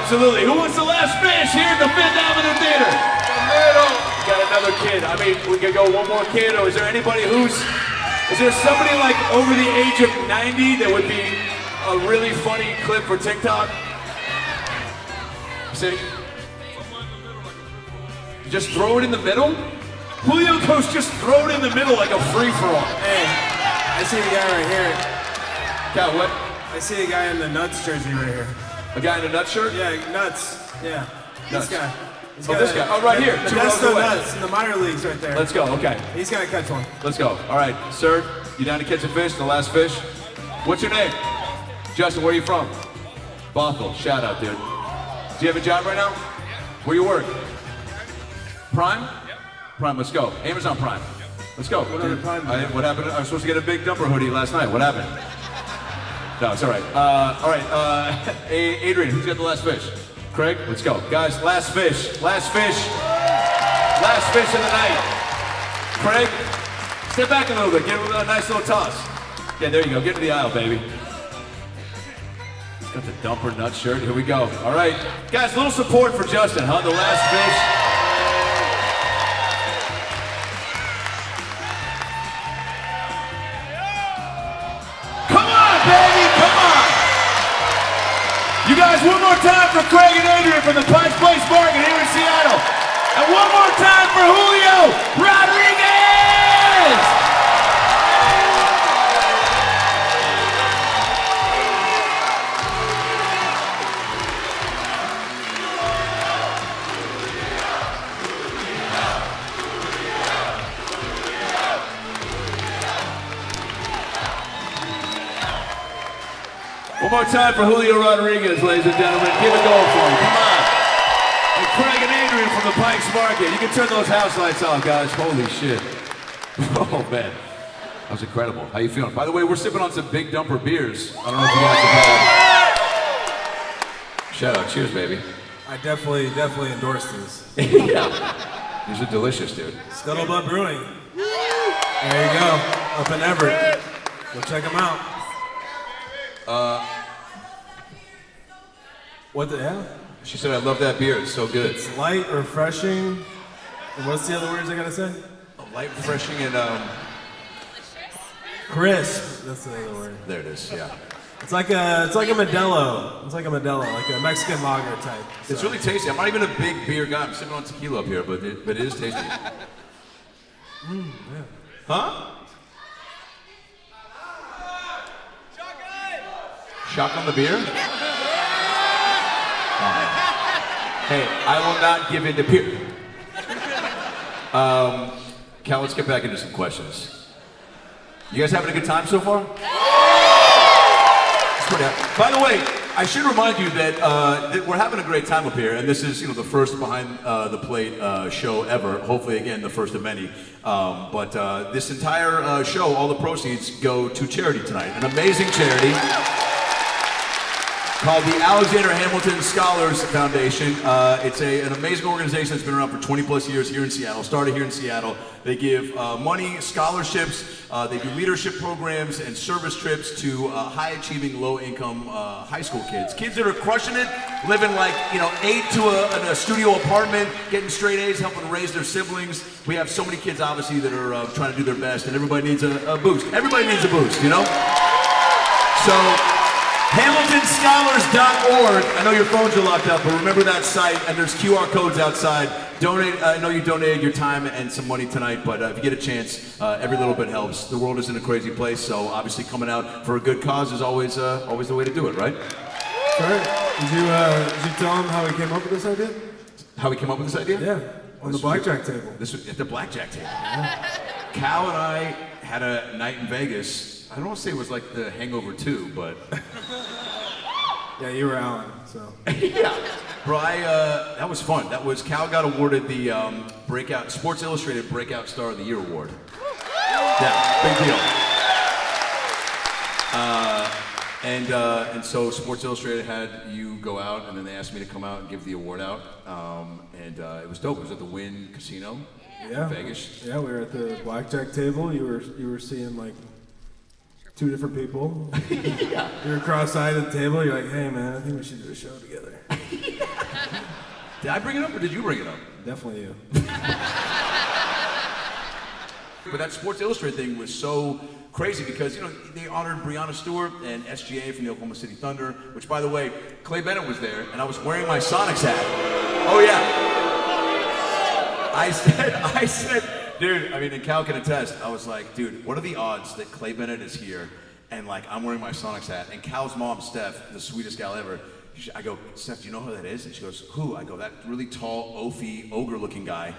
Absolutely. Who wants the last fish here at the Fifth Avenue Theater? Got another kid. I mean, we could go one more kid, or is there anybody is there somebody like over the age of 90 that would be a really funny clip for TikTok? See? Just throw it in the middle? Julio goes, just throw it in the middle like a free-for-all. Hey, I see the guy right here. Cal, what? I see a guy in the nuts jersey right here. A guy in a nut shirt? Yeah, nuts. Yeah. Nuts. This guy. This guy. Oh, right here. The 2 best rows of away. nuts in the minor leagues right there. Let's go. Okay. He's gonna catch one. Let's go. All right, sir. You down to catch a fish? The last fish? What's your name? Justin, where are you from? Bothell. Shout out, dude. Do you have a job right now? Where you work? Prime? Prime, let's go. Amazon Prime. Let's go. What other Prime? What happened? I was supposed to get a big dumper hoodie last night. What happened? No, it's all right. All right, Adrian, who's got the last fish? Craig, let's go. Guys, last fish. Last fish. Last fish of the night. Craig, step back a little bit. Give him a nice little toss. Yeah, there you go. Get to the aisle, baby. Got the dumper nut shirt. Here we go. All right. Guys, a little support for Justin, huh? The last fish. Guys, one more time for Craig and Adrian from the Pike Place Market here in Seattle. And one more time for Julio Rodriguez! One more time for Julio Rodriguez, ladies and gentlemen. Give it going for him. Come on. And Craig and Adrian from the Pikes Market. You can turn those house lights off, guys. Holy shit. Oh, man. That was incredible. How you feeling? By the way, we're sipping on some Big Dumper beers. I don't know if you guys have had. Shout out. Cheers, baby. I definitely endorse these. Yeah. These are delicious, dude. Scuttlebutt Brewing. There you go. Up in Everett. Go check them out. What the hell? She said, I love that beer. It's so good. It's light, refreshing. And what's the other words I gotta say? Light, refreshing, and crisp. That's the other word. there it is. Yeah. It's like a Modelo. It's like a Modelo, like a Mexican lager type. It's really tasty. I'm not even a big beer guy. I'm sipping on tequila up here, but it is tasty. Yeah. Huh? Shotgun the beer? Hey, I will not give in to peer. Cal, let's get back into some questions. You guys having a good time so far? By the way, I should remind you that we're having a great time up here, and this is, the first behind the plate show ever. Hopefully, again, the first of many. But this entire show, all the proceeds go to charity tonight. An amazing charity called the Alexander Hamilton Scholars Foundation. It's an amazing organization that's been around for 20 plus years here in Seattle, started here in Seattle. They give money, scholarships, they do leadership programs and service trips to high-achieving, low-income high school kids. Kids that are crushing it, living like, 8 to a studio apartment, getting straight A's, helping raise their siblings. We have so many kids, obviously, that are trying to do their best, and everybody needs a boost. Everybody needs a boost, So, HamiltonScholars.org. I know your phones are locked up, but remember that site, and there's QR codes outside. Donate. I know you donated your time and some money tonight, but if you get a chance, every little bit helps. The world is in a crazy place, so obviously coming out for a good cause is always the way to do it, right? Sorry. Did you tell him how he came up with this idea? How we came up with this idea? Yeah, on the blackjack table. This was at the blackjack table. Yeah. Cal and I had a night in Vegas. I don't want to say it was like the Hangover 2, but... Yeah, you were Alan, so... Yeah. Bro, that was fun. Cal got awarded the Sports Illustrated Breakout Star of the Year award. Yeah, big deal. And so Sports Illustrated had you go out, and then they asked me to come out and give the award out. And it was dope. It was at the Wynn Casino in Vegas. Yeah, we were at the blackjack table. You were seeing like 2 different people. Yeah. You were cross-eyed at the table. You're like, hey man, I think we should do a show together. Did I bring it up or did you bring it up? Definitely you. But that Sports Illustrated thing was so crazy because, they honored Breonna Stewart and SGA from the Oklahoma City Thunder, which, by the way, Clay Bennett was there, and I was wearing my Sonics hat. Oh, yeah. I said, dude, and Cal can attest, I was like, dude, what are the odds that Clay Bennett is here, and, I'm wearing my Sonics hat, and Cal's mom, Steph, the sweetest gal ever, I go, Steph, do you know who that is? And she goes, who? I go, that really tall, oafy, ogre-looking guy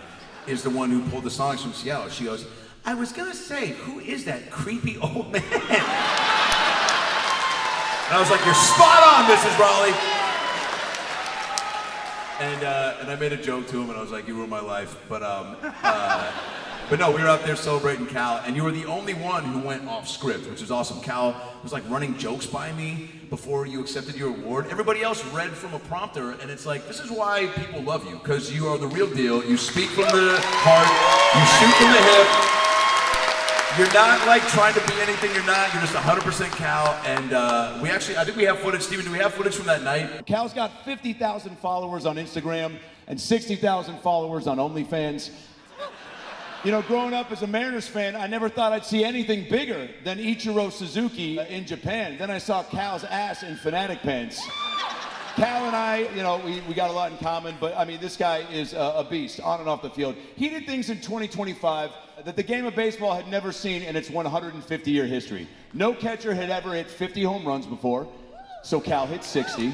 is the one who pulled the Sonics from Seattle. She goes, I was gonna say, who is that creepy old man? And I was like, you're spot on, Mrs. Raleigh. And I made a joke to him, and I was like, you ruined my life. But no, we were out there celebrating Cal, and you were the only one who went off script, which is awesome. Cal was running jokes by me before you accepted your award. Everybody else read from a prompter, and it's like, this is why people love you, because you are the real deal. You speak from the heart, you shoot from the hip. You're not trying to be anything you're not. You're just 100% Cal. And I think we have footage. Steven, do we have footage from that night? Cal's got 50,000 followers on Instagram and 60,000 followers on OnlyFans. Growing up as a Mariners fan, I never thought I'd see anything bigger than Ichiro Suzuki in Japan. Then I saw Cal's ass in Fanatic pants. Cal and I, you know, we got a lot in common, but I mean, this guy is a beast on and off the field. He did things in 2025 that the game of baseball had never seen in its 150-year history. No catcher had ever hit 50 home runs before, so Cal hit 60.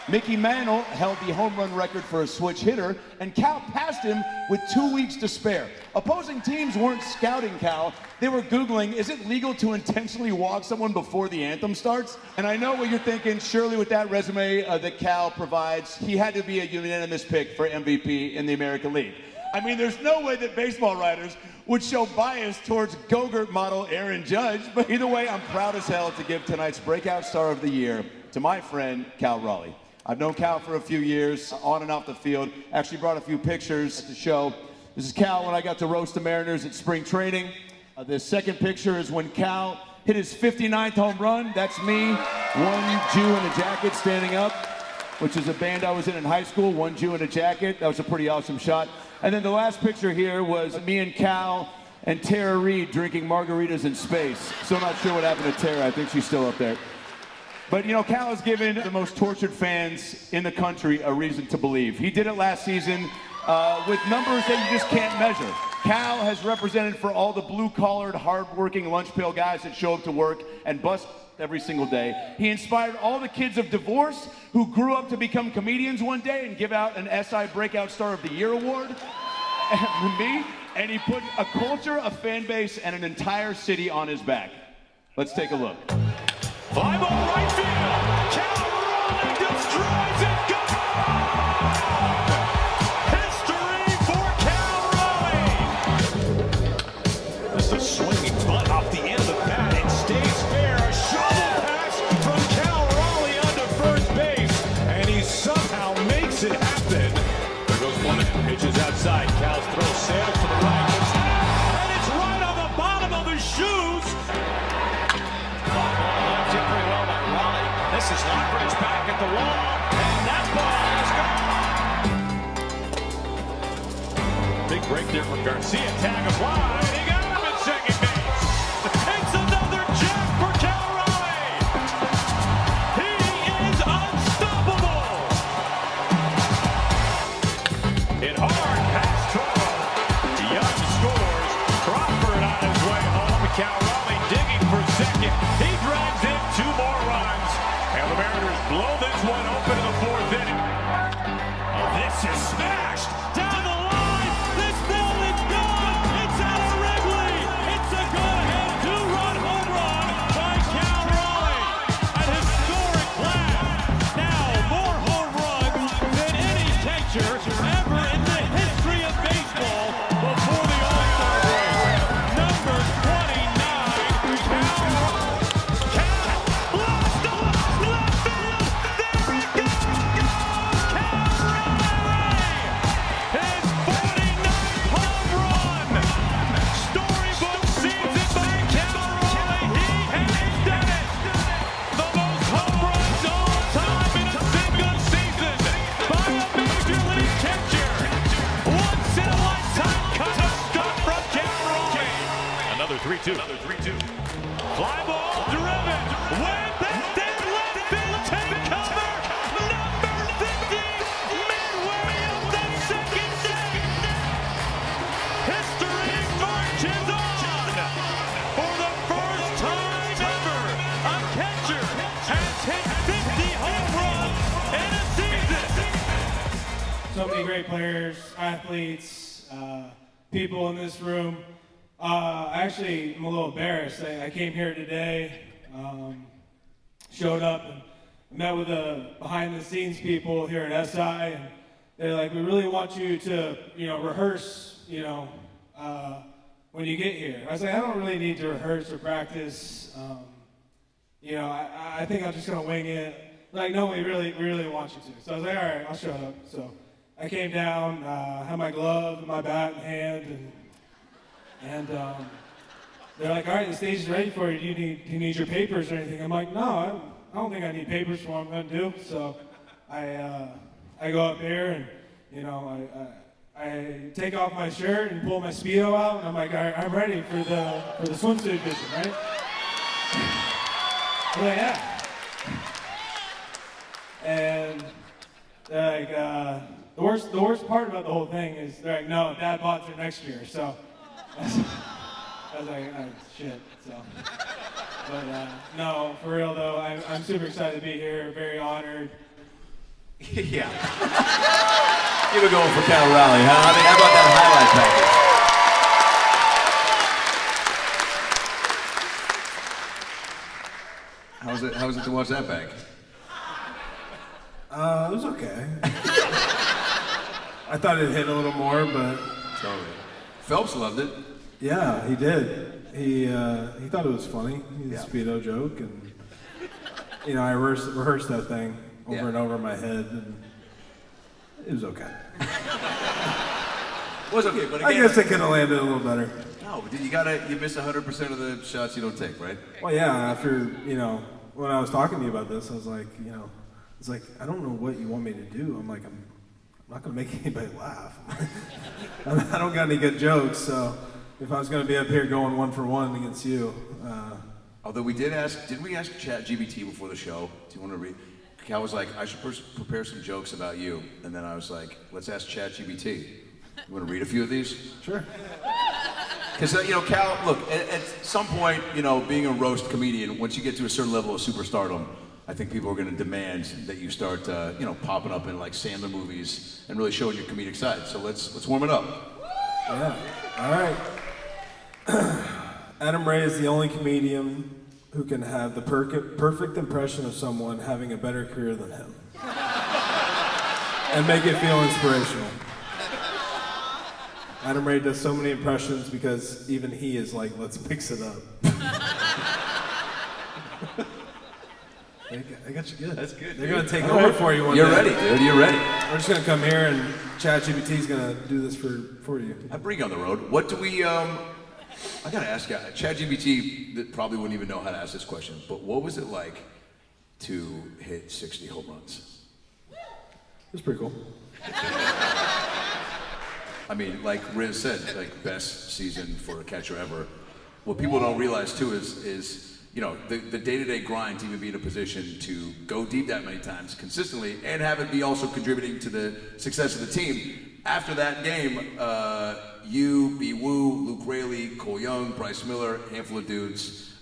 Mickey Mantle held the home run record for a switch hitter, and Cal passed him with 2 weeks to spare. Opposing teams weren't scouting Cal. They were Googling, is it legal to intentionally walk someone before the anthem starts? And I know what you're thinking. Surely with that resume that Cal provides, he had to be a unanimous pick for MVP in the American League. I mean, there's no way that baseball writers would show bias towards Go-Gurt model Aaron Judge, but either way, I'm proud as hell to give tonight's Breakout Star of the Year to my friend, Cal Raleigh. I've known Cal for a few years, on and off the field. Actually brought a few pictures to show. This is Cal when I got to roast the Mariners at spring training. The second picture is when Cal hit his 59th home run. That's me, one Jew in a jacket standing up, which is a band I was in high school, one Jew in a jacket. That was a pretty awesome shot. And then the last picture here was me and Cal and Tara Reid drinking margaritas in space. Still not sure what happened to Tara. I think she's still up there. But, you know, Cal has given the most tortured fans in the country a reason to believe. He did it last season with numbers that you just can't measure. Cal has represented for all the blue-collared, hard-working lunch pail guys that show up to work and bust every single day. He inspired all the kids of divorce who grew up to become comedians one day and give out an SI Breakout Star of the Year award. And me, and he put a culture, a fan base, and an entire city on his back. Let's take a look. Fly ball right field. Cal Raleigh destroys it. Go! History for Cal Raleigh. Just a swinging bunt off the end of the bat. It stays fair. A shovel pass from Cal Raleigh onto first base, and he somehow makes it happen. There goes one. Pitches outside. Cal's throw sails to the right. And it's right on the bottom of his shoes. Pretty well by Raleigh. This is Lockridge back at the wall, and that ball is gone. Big break there from Garcia. Tag applied. He got him at second base. It's another jack for Cal Raleigh. He is unstoppable. Hit hard past Toro. Young scores. Crawford on his way home. Cal Raleigh digging for second. He drives in 2 more runs, and the Mariners blow this one open in the 4th inning. Oh, this is smashed down the line. This ball is gone. It's out of Wrigley. It's a go-ahead 2-run home run by Cal Raleigh. An historic blast. Now more home runs than any catcher ever in the history of baseball before the All-Star break. Number 29, Cal Raleigh. Another 3-2. Fly ball driven. Way back there, left field, take cover. Number 50, midway up the second deck. History marches on. For the first time ever, a catcher has hit 50 home runs in a season. So many great players, athletes, people in this room. Actually, I'm a little embarrassed. I came here today, showed up and met with the behind-the-scenes people here at SI, and they're like, we really want you to, rehearse, when you get here. I was like, I don't really need to rehearse or practice. I think I'm just gonna wing it. Like, no, we really want you to. So I was like, all right, I'll show up. So I came down, had my glove and my bat in hand, and they're like, all right, the stage is ready for you. Do you need your papers or anything? I'm like, no, I don't think I need papers for what I'm gonna do. So I go up there and, I take off my shirt and pull my Speedo out, and I'm like, all right, I'm ready for the swimsuit edition, right? I'm like, yeah. And Like, the worst part about the whole thing is they're like, no, Dad bought it next year. So I was like, oh, shit. So, but no, for real though, I'm super excited to be here. Very honored. Yeah. Give a go for Cal Raleigh, huh? I mean, how about that highlight package? How was it to watch that back? It was okay. I thought it hit a little more, but Totally. Phelps loved it. yeah, he did. He thought it was funny. He was a speedo joke, and I rehearsed that thing over and over in my head, and it was okay. It was okay, but again, I guess I could have landed a little better. No, you miss 100% of the shots you don't take, right? Well, yeah. After when I was talking to you about this, I was like, it's like I don't know what you want me to do. I'm like, I'm not gonna make anybody laugh. I don't got any good jokes, so if I was gonna be up here going 1-for-1 against you. Although didn't we ask ChatGPT before the show? Do you want to read? Cal was like, I should prepare some jokes about you. And then I was like, let's ask ChatGPT. You want to read a few of these? Sure. Because, Cal, look, at some point, being a roast comedian, once you get to a certain level of superstardom, I think people are going to demand that you start, popping up in like Sandler movies and really showing your comedic side. So let's warm it up. Yeah. All right. Adam Ray is the only comedian who can have the perfect impression of someone having a better career than him. And make it feel inspirational. Adam Ray does so many impressions because even he is like, let's mix it up. I got you good. That's good. They're going to take over for you one You're day. ready, dude. You're ready. We're just going to come here and ChatGPT's going to do this for you. I bring you on the road. What do we, I gotta ask you, ChatGPT probably wouldn't even know how to ask this question, but what was it like to hit 60 home runs? It was pretty cool. I mean, like Rizzs said, like best season for a catcher ever. What people don't realize too is the day-to-day grind to even be in a position to go deep that many times consistently and have it be also contributing to the success of the team. After that game, you, B. Woo, Luke Raleigh, Cole Young, Bryce Miller, a handful of dudes,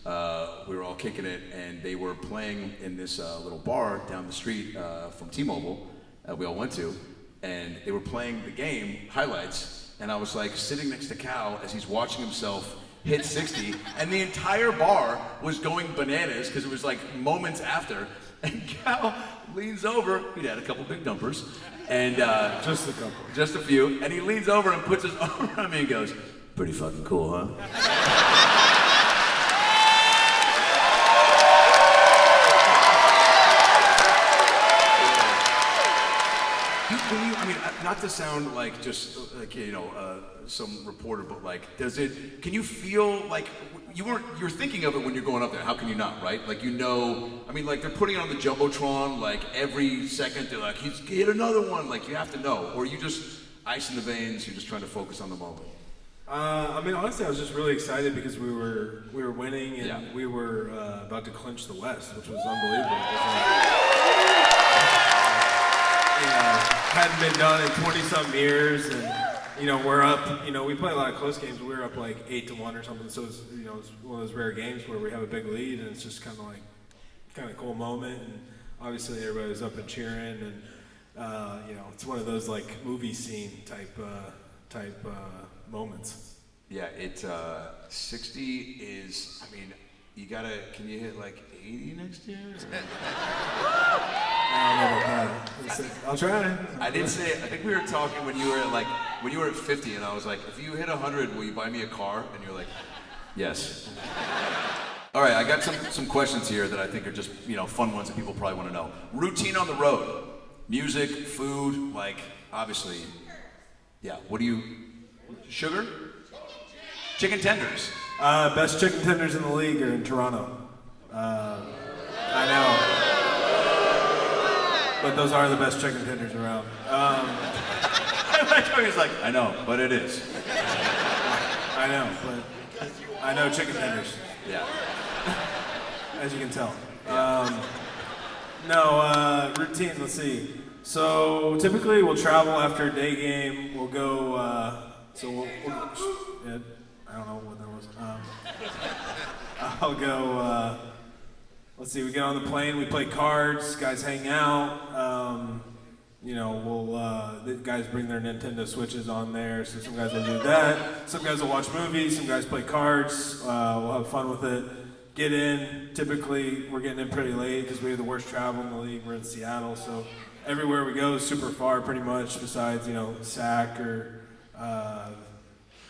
we were all kicking it, and they were playing in this little bar down the street from T-Mobile we all went to, and they were playing the game highlights, and I was like sitting next to Cal as he's watching himself hit 60, and the entire bar was going bananas because it was like moments after, and Cal leans over, he'd had a couple big dumpers, and Just a couple. just a few, and he leans over and puts his arm around me and goes, pretty fucking cool, huh? Not to sound like just like some reporter, but like, can you feel like you're thinking of it when you're going up there? How can you not, right? Like like they're putting it on the jumbotron like every second. They're like, he's hit another one. Like you have to know, or you just ice in the veins. You're just trying to focus on the moment. Honestly, I was just really excited because we were winning and we were about to clinch the West, which was unbelievable. Hadn't been done in 20-something years, and we're up. We play a lot of close games. We were up like 8-1 or something. So it's it's one of those rare games where we have a big lead, and it's just kind of cool moment. And obviously everybody was up and cheering, and it's one of those like movie scene type moments. Yeah, 60 is. I mean, can you hit like 80 next year? I'll try. I think we were talking when you were at 50, and I was like, if you hit 100, will you buy me a car? And you're like, yes. All right, I got some questions here that I think are just fun ones that people probably want to know. Routine on the road, music, food, like obviously, yeah. What do you? Sugar? Chicken tenders. Best chicken tenders in the league are in Toronto. I know. But those are the best chicken tenders around. I like how he's like, I know, but it is. I know, but I know chicken tenders. Yeah. As you can tell. Routine, let's see. So typically we'll travel after a day game. We'll go. Yeah, I don't know what that was. I'll go. Let's see. We get on the plane. We play cards. Guys hang out. The guys bring their Nintendo Switches on there. So some guys will do that. Some guys will watch movies. Some guys play cards. We'll have fun with it. Get in. Typically, we're getting in pretty late because we have the worst travel in the league. We're in Seattle, so everywhere we go is super far, pretty much. Besides, SAC or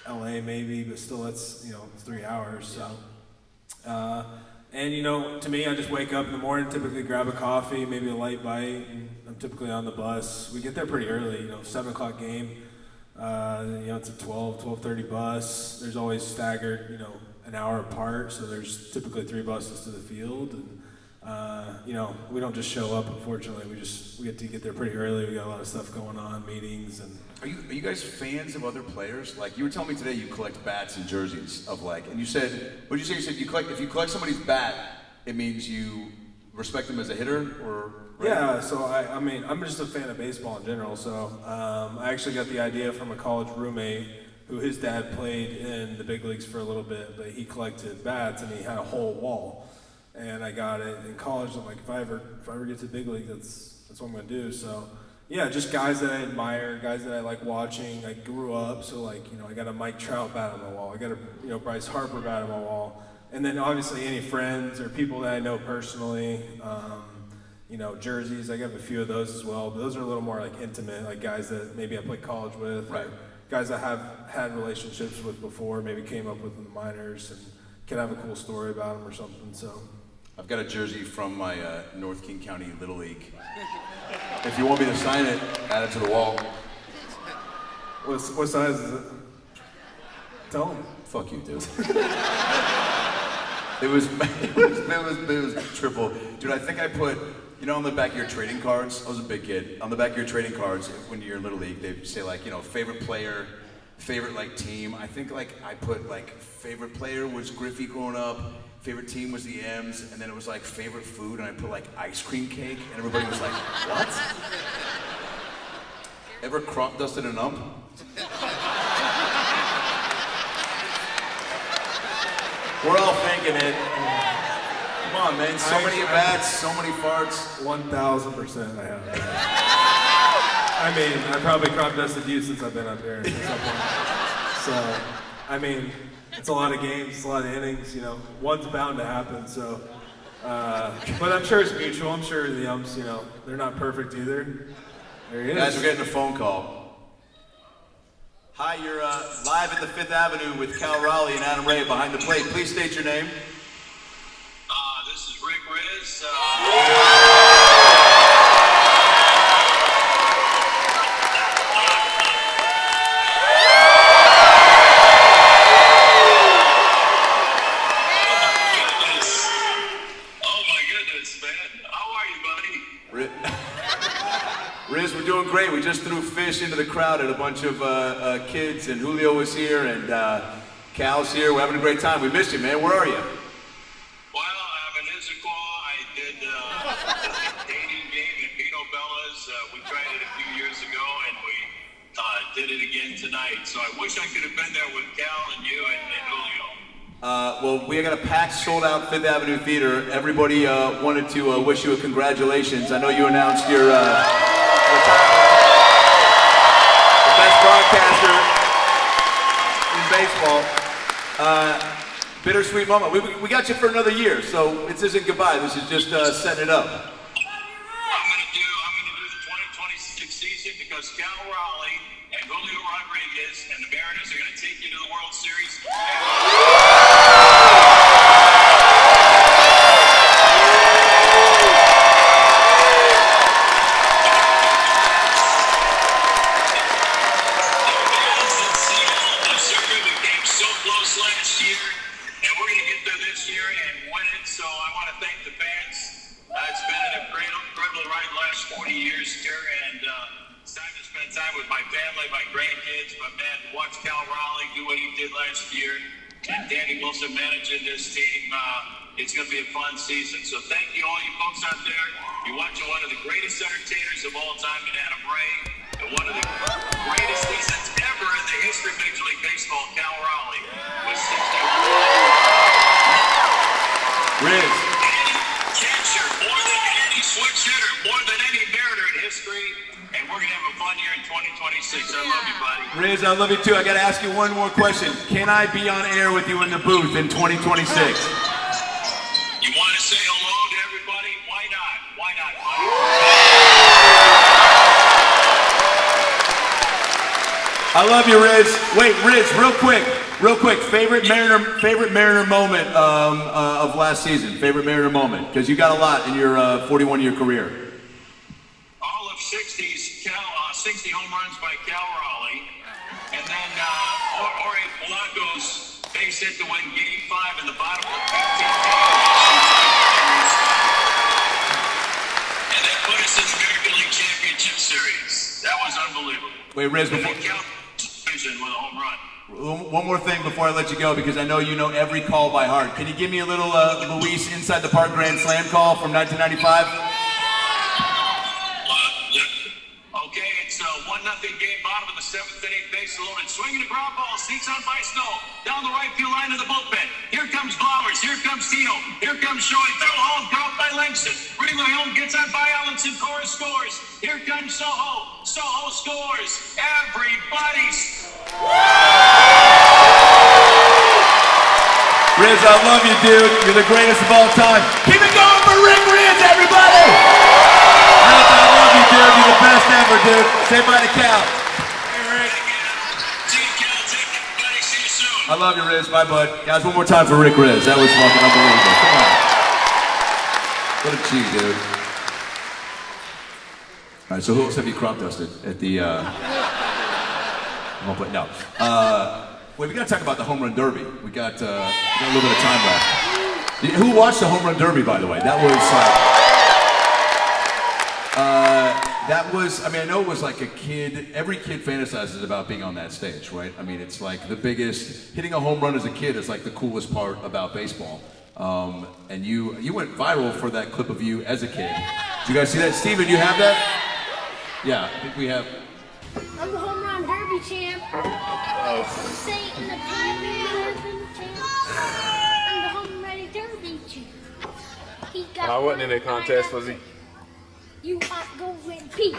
LA maybe, but still, it's 3 hours. So, to me, I just wake up in the morning, typically grab a coffee, maybe a light bite, and I'm typically on the bus. We get there pretty early. 7:00 game. It's a 12:30 bus. There's always staggered, an hour apart, so there's typically 3 buses to the field, and we don't just show up. Unfortunately, we get to get there pretty early. We got a lot of stuff going on, meetings, and. Are you guys fans of other players? Like you were telling me today, you collect bats and jerseys of and you said, what did you say? You said if you collect somebody's bat, it means you respect them as a hitter, or. Right? Yeah, so I'm just a fan of baseball in general. So I actually got the idea from a college roommate who his dad played in the big leagues for a little bit, but he collected bats and he had a whole wall. And I got it in college. I'm like, if I ever get to the big league, that's what I'm gonna do. So yeah, just guys that I admire, guys that I like watching. I grew up, so I got a Mike Trout bat on my wall. I got a Bryce Harper bat on my wall. And then obviously any friends or people that I know personally, jerseys. I got a few of those as well, but those are a little more intimate, like guys that maybe I played college with, right. Or guys I have had relationships with before, maybe came up with in the minors and could have a cool story about them or something. So I've got a jersey from my North King County Little League. If you want me to sign it, add it to the wall. What size is it? Tell them. Fuck you, dude. It was triple. Dude, I think I put, on the back of your trading cards, I was a big kid, on the back of your trading cards, when you're in Little League, they say favorite player, favorite team. I think I put favorite player was Griffey growing up, favorite team was the M's, and then it was favorite food, and I put ice cream cake, and everybody was like, what? Ever crop dusted an ump? We're all thinking it. Come on, man. So many at-bats, so many farts. 1,000% I have. I probably crop dusted you since I've been up here at some point. So, it's a lot of games, it's a lot of innings, one's bound to happen, so. But I'm sure it's mutual. I'm sure the umps, they're not perfect either. There he is. Guys, we're getting a phone call. Hi, you're live at the 5th Avenue with Cal Raleigh and Adam Ray behind the plate. Please state your name. This is Rick Rizzs. Oh my goodness, man. How are you, buddy? Riz, we're doing great. We just threw fish into the crowd at a bunch of kids, and Julio was here, and Cal's here. We're having a great time. We missed you, man. Where are you? Well, I'm in Issaquah. I did the dating game at Pino Bella's. We tried it a few years ago, and we did it again tonight. So I wish I could have been there with Cal and you and Julio. Well, we got a packed, sold-out 5th Avenue Theater. Everybody wanted to wish you a congratulations. I know you announced your the best broadcaster in baseball. Bittersweet moment. We got you for another year, so this isn't goodbye. This is just setting it up. I'm gonna do the 2026 season because Cal Raleigh and Julio Rodriguez and the Mariners are gonna take you to the World Series. Danny Wilson managing this team. It's going to be a fun season. So thank you, all you folks out there. You're watching one of the greatest entertainers of all time in Adam Ray, and one of the greatest seasons ever in the history of Major League Baseball, Cal Raleigh, with 61. Riz. Any catcher, more than any switch hitter, more than any Mariner in history. And we're going to have a fun year in 2026. I love you, buddy. Riz, I love you too. I got to ask you one more question. Can I be on air with you in the booth in 2026? You want to say hello to everybody? Why not? Why not? I love you, Riz. Wait, Riz, real quick. Favorite Mariner moment of last season. Favorite Mariner moment, because you got a lot in your 41-year career. All of 60 home runs by Cal Raleigh, and then Jorge Polanco's base hit to win Game 5 in the bottom of the 15th inning. And that put us in the American League Championship Series. That was unbelievable. Wait, Riz, And before. then Cal with a home run. One more thing before I let you go, because I know you know every call by heart. Can you give me a little Luis Inside the Park Grand Slam call from 1995? Okay, it's a 1-0 game, bottom of the 7th inning, base loaded, swinging the ground ball, sneaks on by Snow, down the right field line of the bullpen. Here comes Blowers, here comes Tino, here comes Shoei, throw home, dropped by Langston. Rudy Leon gets on by Allenson, Cora scores. Here comes Soho, Soho scores. Everybody's. Riz, I love you, dude. You're the greatest of all time. Keep it going for Riz, everybody! Riz, I love you, dude. You're the best ever, dude. Say bye to Cal. Hey, Rick. See you, Cal. Take it, buddy. See you soon. I love you, Riz. Bye, bud. Guys, one more time for Rick Riz. That was fucking unbelievable. Come on. What a G, dude. All right, so who else have you crop dusted at the, no. Wait, we gotta talk about the home run derby. We got a little bit of time left. Who watched the home run derby, by the way? I mean, I know it was like a kid, every kid fantasizes about being on that stage, right? I mean, it's like the biggest, hitting a home run as a kid is like the coolest part about baseball. And you went viral for that clip of you as a kid. Did you guys see that? Steven, you have that? Yeah, I think we have. I'm the home run derby champ. Satan the champ. I'm the home run derby champ. He got I wasn't in that contest, was he? You ought to go and pee.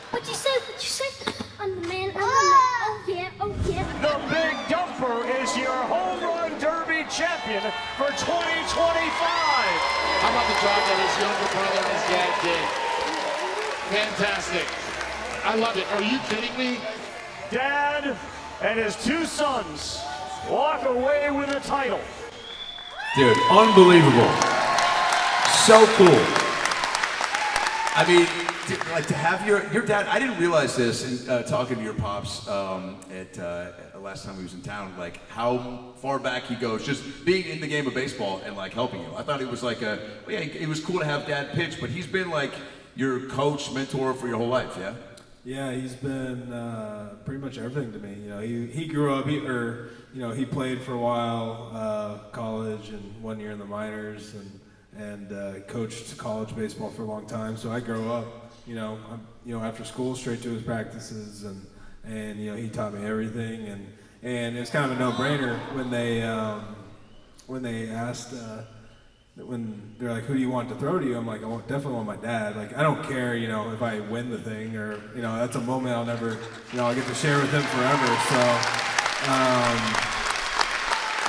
What you say? I'm the man. Oh yeah. The Big Dumper is your home run derby champion for 2025. How about the job that his younger brother and his dad did? Fantastic. I love it. Are you kidding me? Dad and his two sons walk away with a title. Dude, unbelievable. So cool. I mean, like to have your dad, I didn't realize this in talking to your pops at last time he was in town, like how far back he goes, just being in the game of baseball and like helping you. I thought it was like it was cool to have dad pitch, but he's been like your coach, mentor for your whole life, yeah? Yeah, he's been pretty much everything to me. You know, he grew up, he played for a while, college and 1 year in the minors, and coached college baseball for a long time. So I grew up, after school, straight to his practices, and he taught me everything, and it's kind of a no-brainer when they asked. When they're like, who do you want to throw to you? I'm like, I definitely want my dad. Like, I don't care, if I win the thing or, that's a moment I'll never, I'll get to share with him forever. So,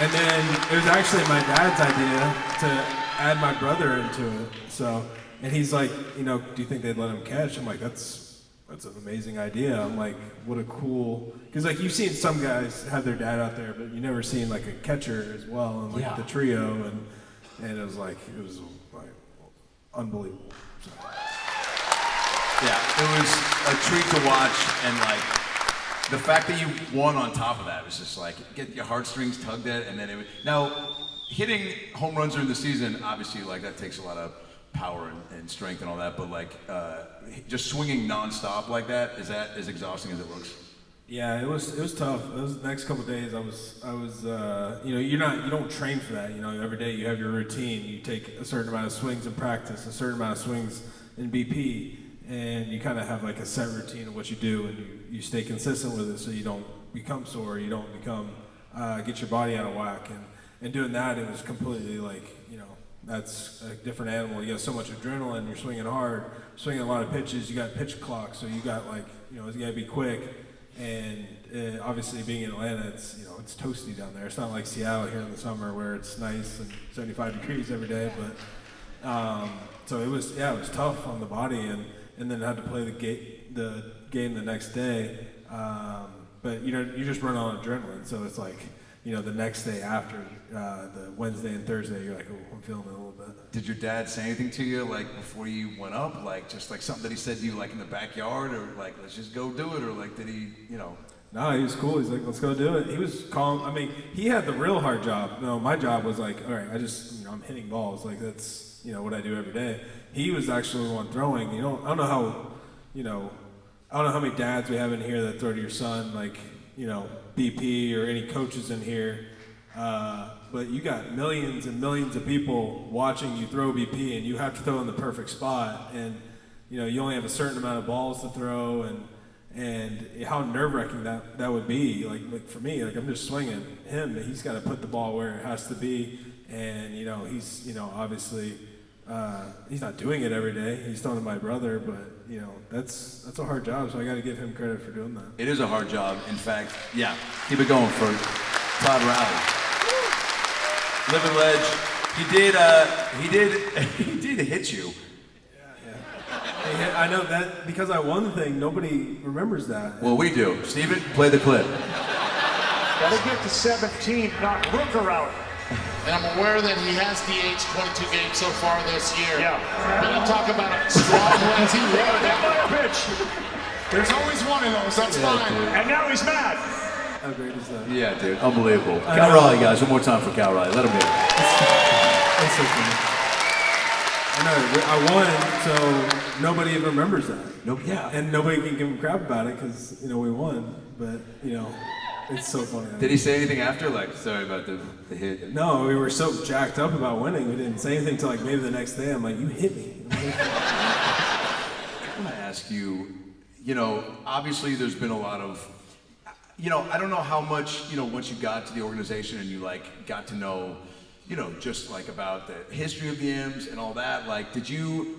and then it was actually my dad's idea to add my brother into it. So, and he's like, do you think they'd let him catch? I'm like, that's an amazing idea. I'm like, what a cool, because like you've seen some guys have their dad out there, but you never seen like a catcher as well, and like the trio and it was like unbelievable. So. Yeah, it was a treat to watch, and like the fact that you won on top of that was just like get your heartstrings tugged at, and then now hitting home runs during the season, obviously like that takes a lot of power and strength and all that, but like just swinging nonstop like that, is that as exhausting as it looks? Yeah, it was tough. Those next couple of days, I was you don't train for that. Every day you have your routine. You take a certain amount of swings in practice, a certain amount of swings in BP, and you kind of have like a set routine of what you do, and you stay consistent with it, so you don't become sore, you don't become get your body out of whack. And doing that, it was completely like that's a different animal. You got so much adrenaline. You're swinging hard, swinging a lot of pitches. You got pitch clock, so you got you got to be quick. And obviously, being in Atlanta, it's it's toasty down there. It's not like Seattle here in the summer where it's nice and 75 degrees every day. But so it was tough on the body, and then had to play the game the next day. But you just run on adrenaline, so it's like the next day after the Wednesday and Thursday, you're like, oh, I'm feeling it a little bit. Did your dad say anything to you like before you went up, like just like something that he said to you like in the backyard, or like let's just go do it, or like did he No, he was cool. He's like, let's go do it. He was calm. I mean, he had the real hard job. No, my job was like, all right, I'm hitting balls. Like that's what I do every day. He was actually the one throwing. I don't know how many dads we have in here that throw to your son, like BP or any coaches in here. But you got millions and millions of people watching you throw BP, and you have to throw in the perfect spot. And you only have a certain amount of balls to throw, and how nerve-wracking that would be. Like for me, like I'm just swinging him, but he's got to put the ball where it has to be. And he's obviously he's not doing it every day. He's throwing to my brother, but that's a hard job. So I got to give him credit for doing that. It is a hard job. In fact, yeah, keep it going for Todd Raleigh. Living ledge. He did hit you. Yeah. I know that because I won the thing. Nobody remembers that. Well, we do. Steven, play the clip. Gotta get to 17, knock Rooker out. And I'm aware that he has DH 22 games so far this year. Yeah. But I'm talking about a strong ones. He won that pitch. There's always one of those. That's fine. Dude. And now he's mad. How great is that? Yeah, dude. Unbelievable. Cal Raleigh, guys. One more time for Cal Raleigh. Let him hear it. That's so funny. I know. I won, so nobody even remembers that. Nope. Yeah. And nobody can give him crap about it because, we won. But, it's so funny. Did he say anything after? Like, sorry about the hit? No, we were so jacked up about winning. We didn't say anything until like maybe the next day. I'm like, you hit me. I want to ask you, obviously there's been a lot of, I don't know how much, once you got to the organization and you like got to know, just like about the history of the M's and all that, like did you,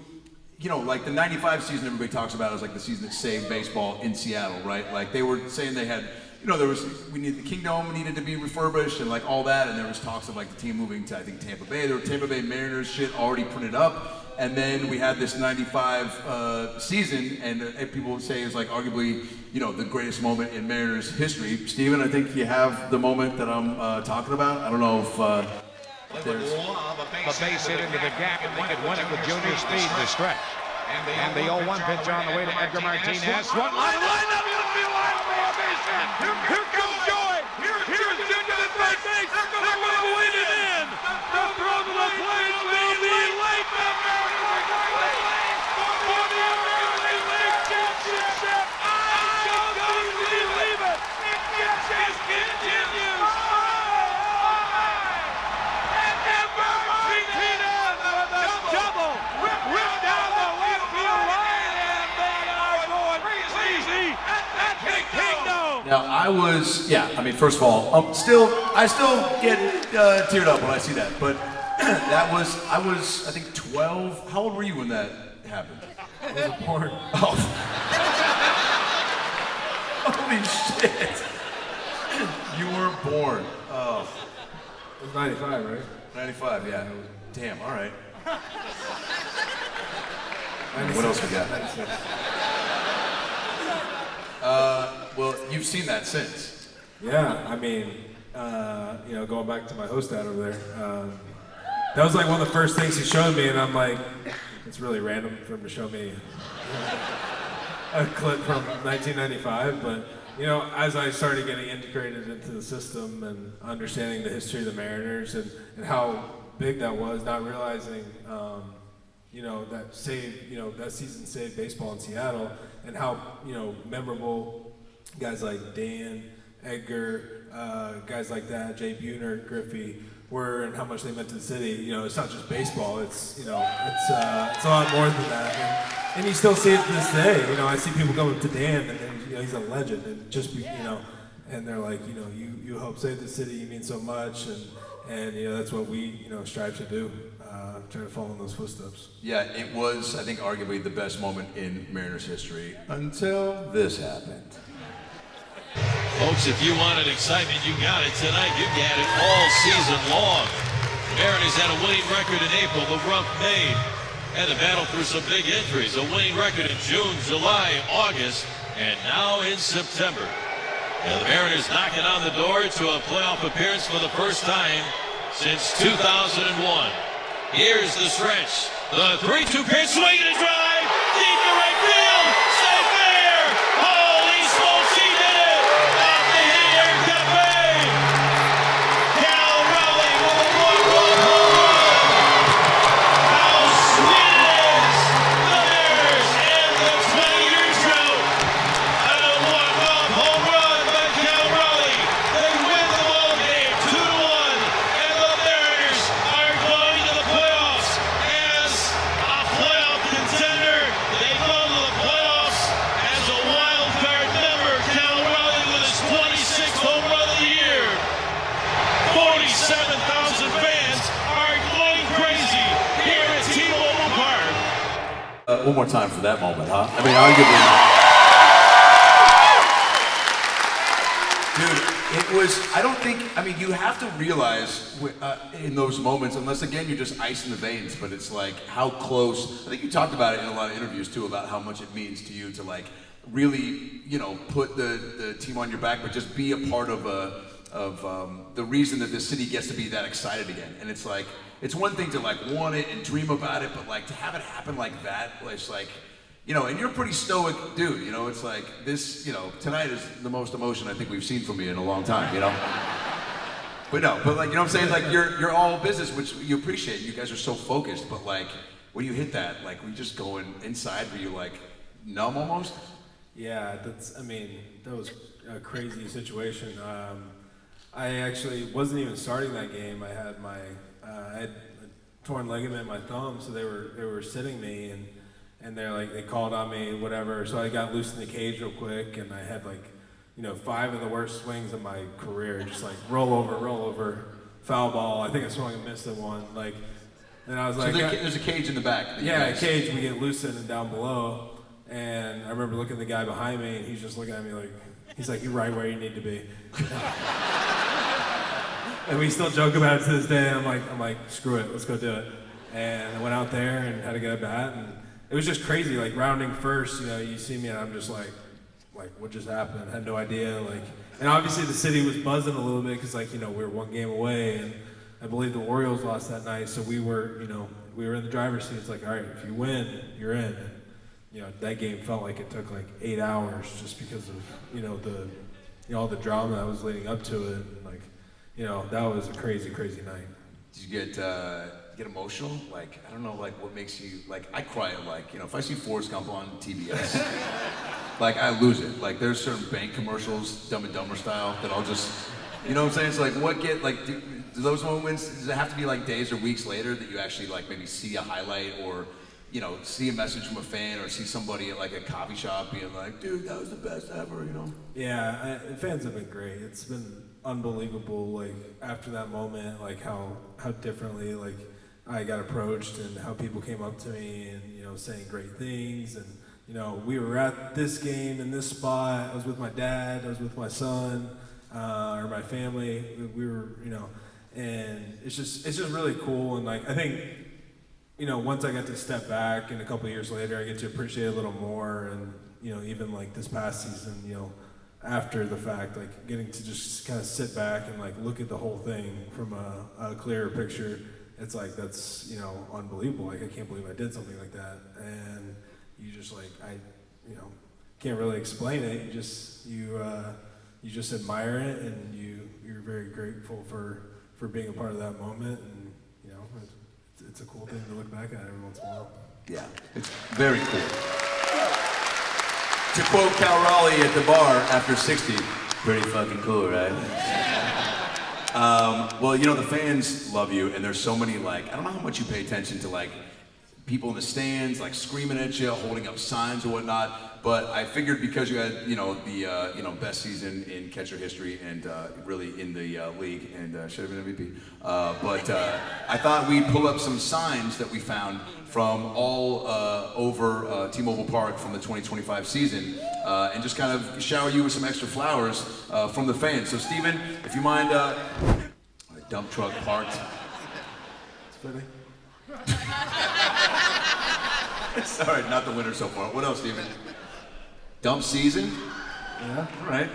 like the 95 season everybody talks about is like the season that saved baseball in Seattle, right? Like they were saying they had, the Kingdome needed to be refurbished and like all that, and there was talks of like the team moving to I think Tampa Bay. There were Tampa Bay Mariners shit already printed up, and then we had this 95 season, and people would say it's like arguably the greatest moment in Mariners history. Steven, I think you have the moment that I'm talking about. I don't know if there's a base hit into the gap, and they could win it with Junior Speed to stretch. And the 0-1 pitch on the way to Edgar Martinez. One line up, field line for a base hit. Here comes Joy. Here's Junior to third base. They're going to win it in. The throw to the plate will be late. The Mariners are late for the American League Championship. I don't believe it. It just continues. And Edgar Martinez with a double. Whip down the left field line, and they are going crazy at the Kingdome. Now first of all, I still get teared up when I see that. But I was I think 12. How old were you when that happened? I was born. Oh. Holy shit! You were born. Oh. It was 95, right? 95, yeah. Damn. All right. What else we got? Well, you've seen that since. Yeah, I mean, going back to my host dad over there, that was like one of the first things he showed me, and I'm like, it's really random for him to show me a clip from 1995, but as I started getting integrated into the system and understanding the history of the Mariners and how big that was, not realizing, that season saved baseball in Seattle, and how, memorable guys like Dan, Edgar, guys like that, Jay Buhner, Griffey, were and how much they meant to the city. You know, it's not just baseball. It's it's a lot more than that. And you still see it to this day. You know, I see people go up to Dan and he's a legend, and just and they're like, you help save the city. You mean so much, and that's what we strive to do. Try to follow in those footsteps. Yeah, it was, I think, arguably the best moment in Mariners history until this happened. Folks, if you wanted excitement, you got it tonight. You got it all season long. Mariners had a winning record in April, the rough May, had to battle through some big injuries. A winning record in June, July, August, and now in September. And the Mariners knocking on the door to a playoff appearance for the first time since 2001. Here's the stretch. The 3-2 pitch, swing and a drive, deep to right field, so fair. Holy smokes, he did it! Off the hair, Cafe. Cal Raleigh with a walk-off home run. How sweet it is! The Mariners end the 20-year drought. A walk-off home run by Cal Raleigh. They win the ball game 2-1, and the Mariners are going to the playoffs as a playoff contender. They go to the playoffs as a wild card member. Cal Raleigh with his 26th home run of the year. 47,000 fans are going crazy here at T-Mobile Park. One more time for that moment, huh? I mean, arguably. Dude, it was, I don't think, I mean, you have to realize in those moments, unless again you're just ice in the veins, but it's like how close, I think you talked about it in a lot of interviews too, about how much it means to you to like really, put the team on your back, but just be a part of the reason that this city gets to be that excited again. And it's like, it's one thing to like want it and dream about it, but like to have it happen like that, it's like, and you're a pretty stoic dude, it's like this, tonight is the most emotion I think we've seen from you in a long time, But no, but like, what I'm saying? Like you're all business, which you appreciate. You guys are so focused, but like when you hit that, like we just going inside, were you like numb almost? Yeah, that was a crazy situation. I actually wasn't even starting that game. I had I had a torn ligament in my thumb, so they were sitting me, and they called on me, whatever. So I got loose in the cage real quick, and I had 5 of the worst swings of my career, just like roll over, foul ball. I think I swung and missed at one. And I was so there's a cage in the back. Yeah, a cage. We get loosened and down below. And I remember looking at the guy behind me, and he's just looking at me he's like, you're right where you need to be. And we still joke about it to this day. I'm like, screw it, let's go do it. And I went out there and had to get a bat, and it was just crazy. Like rounding first, you see me, and I'm just like, what just happened? I had no idea. And obviously the city was buzzing a little bit because we were one game away, and I believe the Orioles lost that night, so we were in the driver's seat. It's like, all right, if you win, you're in. That game felt like it took 8 hours just because of all the drama that was leading up to it. And that was a crazy night. Did you get emotional? I don't know, what makes you I cry at if I see Forrest Gump on TBS, I lose it. There's certain bank commercials, Dumb and Dumber style, that I'll just, what I'm saying? It's do those moments, does it have to be days or weeks later that you actually maybe see a highlight or see a message from a fan or see somebody at a coffee shop being like, dude, that was the best ever, Yeah, fans have been great. It's been unbelievable, after that moment, how differently, I got approached and how people came up to me and, saying great things. And, we were at this game in this spot. I was with my dad, I was with my son, or my family. We were, and it's just really cool. And I think, once I got to step back and a couple of years later, I get to appreciate it a little more. And, even this past season, after the fact, getting to just kind of sit back and look at the whole thing from a clearer picture, it's that's, unbelievable. I can't believe I did something like that. And you just can't really explain it. You just admire it, and you're very grateful for being a part of that moment. And, it's a cool thing to look back at every once in a while. Yeah, it's very cool. To quote Cal Raleigh at the bar after 60, pretty fucking cool, right? Well, you know, the fans love you, and there's so many, like, I don't know how much you pay attention to, like, people in the stands, like, screaming at you, holding up signs or whatnot, but I figured because you had, you know, the, best season in catcher history and really in the league, and should have been MVP, but I thought we'd pull up some signs that we found from all over T-Mobile Park from the 2025 season, and just kind of shower you with some extra flowers from the fans. So, Steven, if you mind, a dump truck parked. It's funny. Sorry, not the winner so far. What else, Steven? Dump season? Yeah. All right.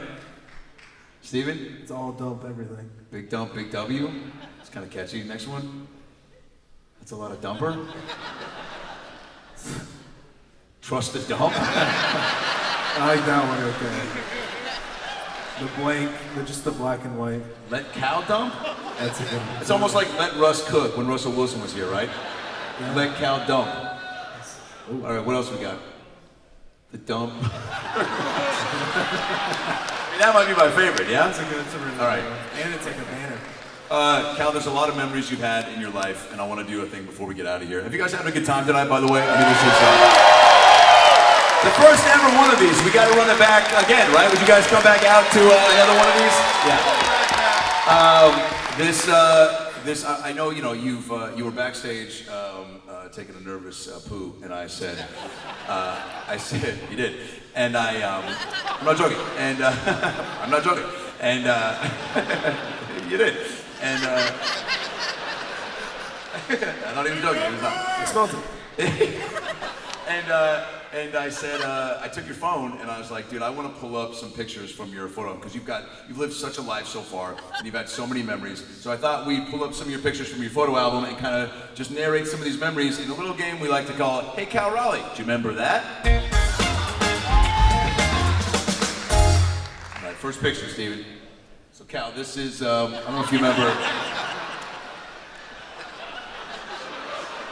Steven? It's all dump everything. Big dump, big W. It's kind of catchy. Next one. That's a lot of dumper. Trust the dump. I like that one, okay. The blank, just the black and white. Let cow dump? That's a good one. It's almost like let Russ cook when Russell Wilson was here, right? Yeah. Let cow dump. Ooh. All right, what else we got? The dump. I mean, that might be my favorite, yeah? That's a good one. All right. And it's like a banner. Cal, there's a lot of memories you've had in your life, and I want to do a thing before we get out of here. Have you guys had a good time tonight, by the way? I mean, this is the first ever one of these. We got to run it back again, right? Would you guys come back out to another one of these? Yeah. I know, you were backstage taking a nervous poo, and I said, you did, and I'm not joking, and I'm not joking, and you did, and I'm not even joking. I smelled it. And I said, I took your phone and I was like, dude, I want to pull up some pictures from your photo because you've lived such a life so far and you've had so many memories. So I thought we'd pull up some of your pictures from your photo album and kind of just narrate some of these memories in a little game we like to call it, Hey Cal Raleigh, do you remember that? All right, first picture, Steven. So Cal, this is, I don't know if you remember.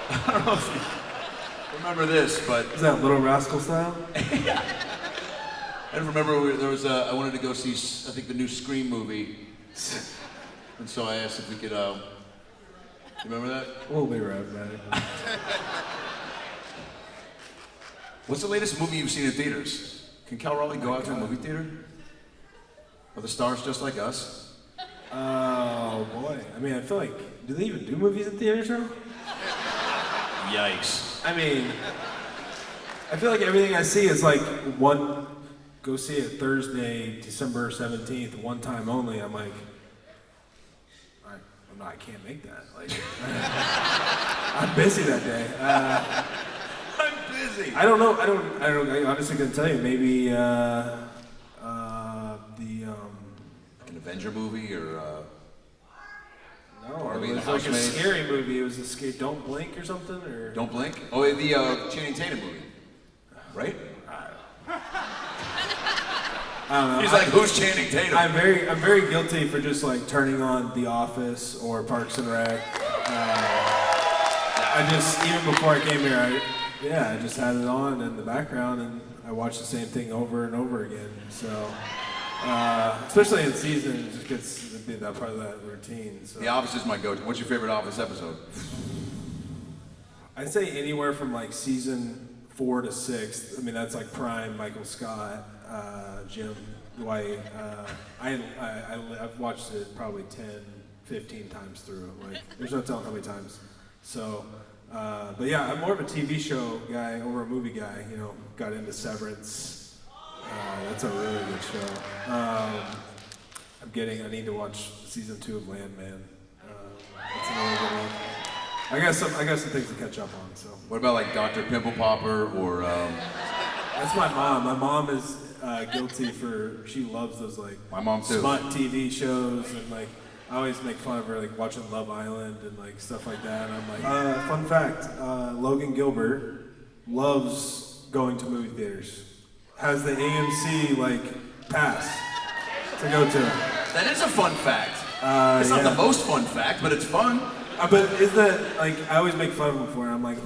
I don't know if you remember this, but... Is that Little Rascal style? Yeah. I remember there was I wanted to go see, I think, the new Scream movie. And so I asked if we could, you remember that? We'll be right back. What's the latest movie you've seen in theaters? Can Cal Raleigh go out to a movie theater? Are the stars just like us? Oh, boy. I mean, I feel like, do they even do movies in theaters now? Yikes. I mean, I feel like everything I see is like go see it Thursday, December 17th, one time only. I'm like, I can't make that. Like, I'm busy that day. I'm busy. I don't know. I honestly couldn't tell you. Maybe an Avenger movie or no, it was like a scary movie. It was a scary Don't Blink or something, or Don't Blink? Oh, the Channing Tatum movie, right? I don't know. He's like, who's Channing Tatum? I'm very guilty for just like turning on The Office or Parks and Rec. I just, even before I came here, I just had it on in the background and I watched the same thing over and over again. So, especially in season, it just gets to be that part of that routine. So. The Office is my go-to. What's your favorite Office episode? I'd say anywhere from like season 4 to 6. I mean, that's like prime Michael Scott, Jim, Dwight. I've watched it probably 10, 15 times through. Like, there's no telling how many times. So, but yeah, I'm more of a TV show guy over a movie guy. You know, got into Severance. That's a really good show. I need to watch season 2 of Landman. That's another good one. I got some things to catch up on. So. What about like Dr. Pimple Popper or? That's my mom. My mom is guilty for. She loves those like. My mom too. Smut TV shows and like. I always make fun of her like watching Love Island and like stuff like that. And I'm like, fun fact: Logan Gilbert loves going to movie theaters. Has the AMC like pass to go to. That is a fun fact. It's not the most fun fact, but it's fun. But isn't that, like, I always make fun of him for it. I'm like,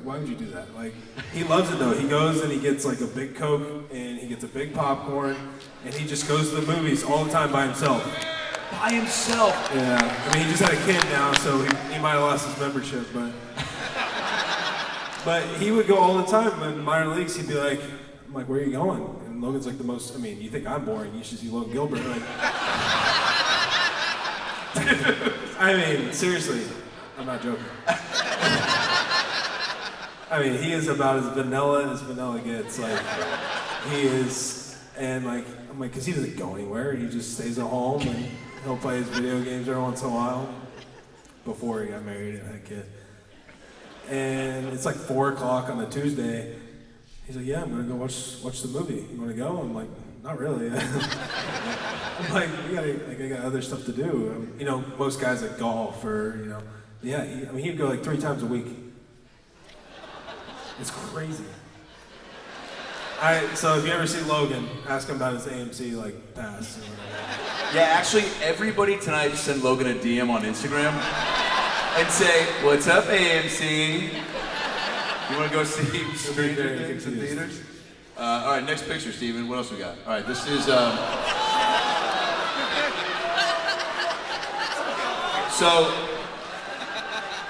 why would you do that? Like, he loves it though. He goes and he gets like a big Coke and he gets a big popcorn and he just goes to the movies all the time by himself. By himself? Yeah. I mean, he just had a kid now, so he might have lost his membership, but he would go all the time in minor leagues. He'd be like, I'm like, where are you going? And Logan's like the most, I mean, you think I'm boring, you should see Logan Gilbert. Like, I mean, seriously, I'm not joking. I mean, he is about as vanilla gets. Like, he is, and like, I'm like, cause he doesn't go anywhere. He just stays at home and he'll play his video games every once in a while before he got married and had a kid. And it's like 4 o'clock on a Tuesday. He's like, yeah, I'm gonna go watch the movie. You wanna go? I'm like, not really. I'm like, I got other stuff to do. I mean, you know, most guys like golf or, you know, yeah. He'd go like 3 times a week. It's crazy. So if you ever see Logan, ask him about his AMC like pass. Yeah, actually, everybody tonight send Logan a DM on Instagram and say, "What's up, AMC? You want to go see Stranger Things in theaters?" All right, next picture, Steven. What else we got? All right, this is. So,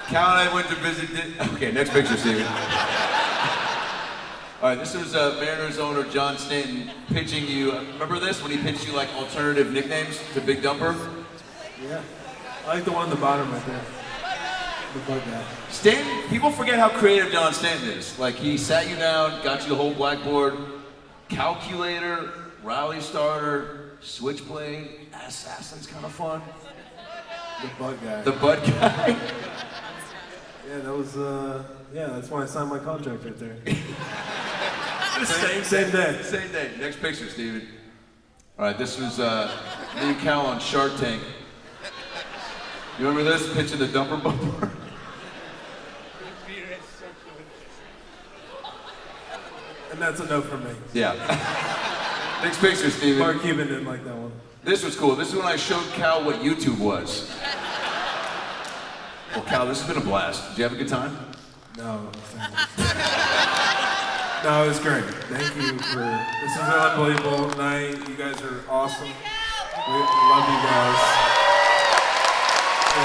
Cal and I went to visit. Okay, next picture, Steven. All right, this was Mariners owner John Stanton pitching you. Remember this when he pitched you like alternative nicknames to Big Dumper? Yeah, I like the one on the bottom right there. The bug guy. Stanton, people forget how creative John Stanton is. Like, he sat you down, got you the whole blackboard, calculator, Raleigh starter, switchblade, assassin's kind of fun. The bug guy. The bud guy. Yeah, that was, that's why I signed my contract right there. Same day. Same day. Next picture, Steven. All right, this was me and Cal on Shark Tank. You remember this? Pitching the dumper bumper? And that's a no from me. Yeah. Next picture, Steven. Mark Cuban didn't like that one. This was cool. This is when I showed Cal what YouTube was. Well, Cal, this has been a blast. Did you have a good time? No. No, it was great. Thank you for, this is an unbelievable night. You guys are awesome. We love you guys.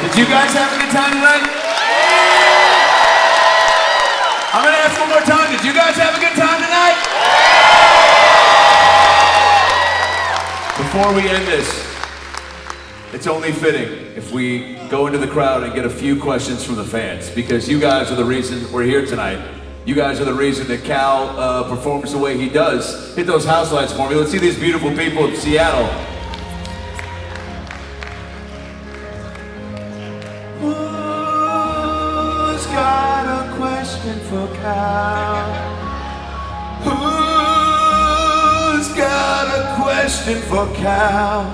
Did you guys have a good time tonight? I'm gonna ask one more time. Did you guys have a good time tonight? Before we end this, it's only fitting if we go into the crowd and get a few questions from the fans, because you guys are the reason we're here tonight. You guys are the reason that Cal performs the way he does. Hit those house lights for me. Let's see these beautiful people in Seattle. Who's got a question for Cal? Who's got a question for Cal?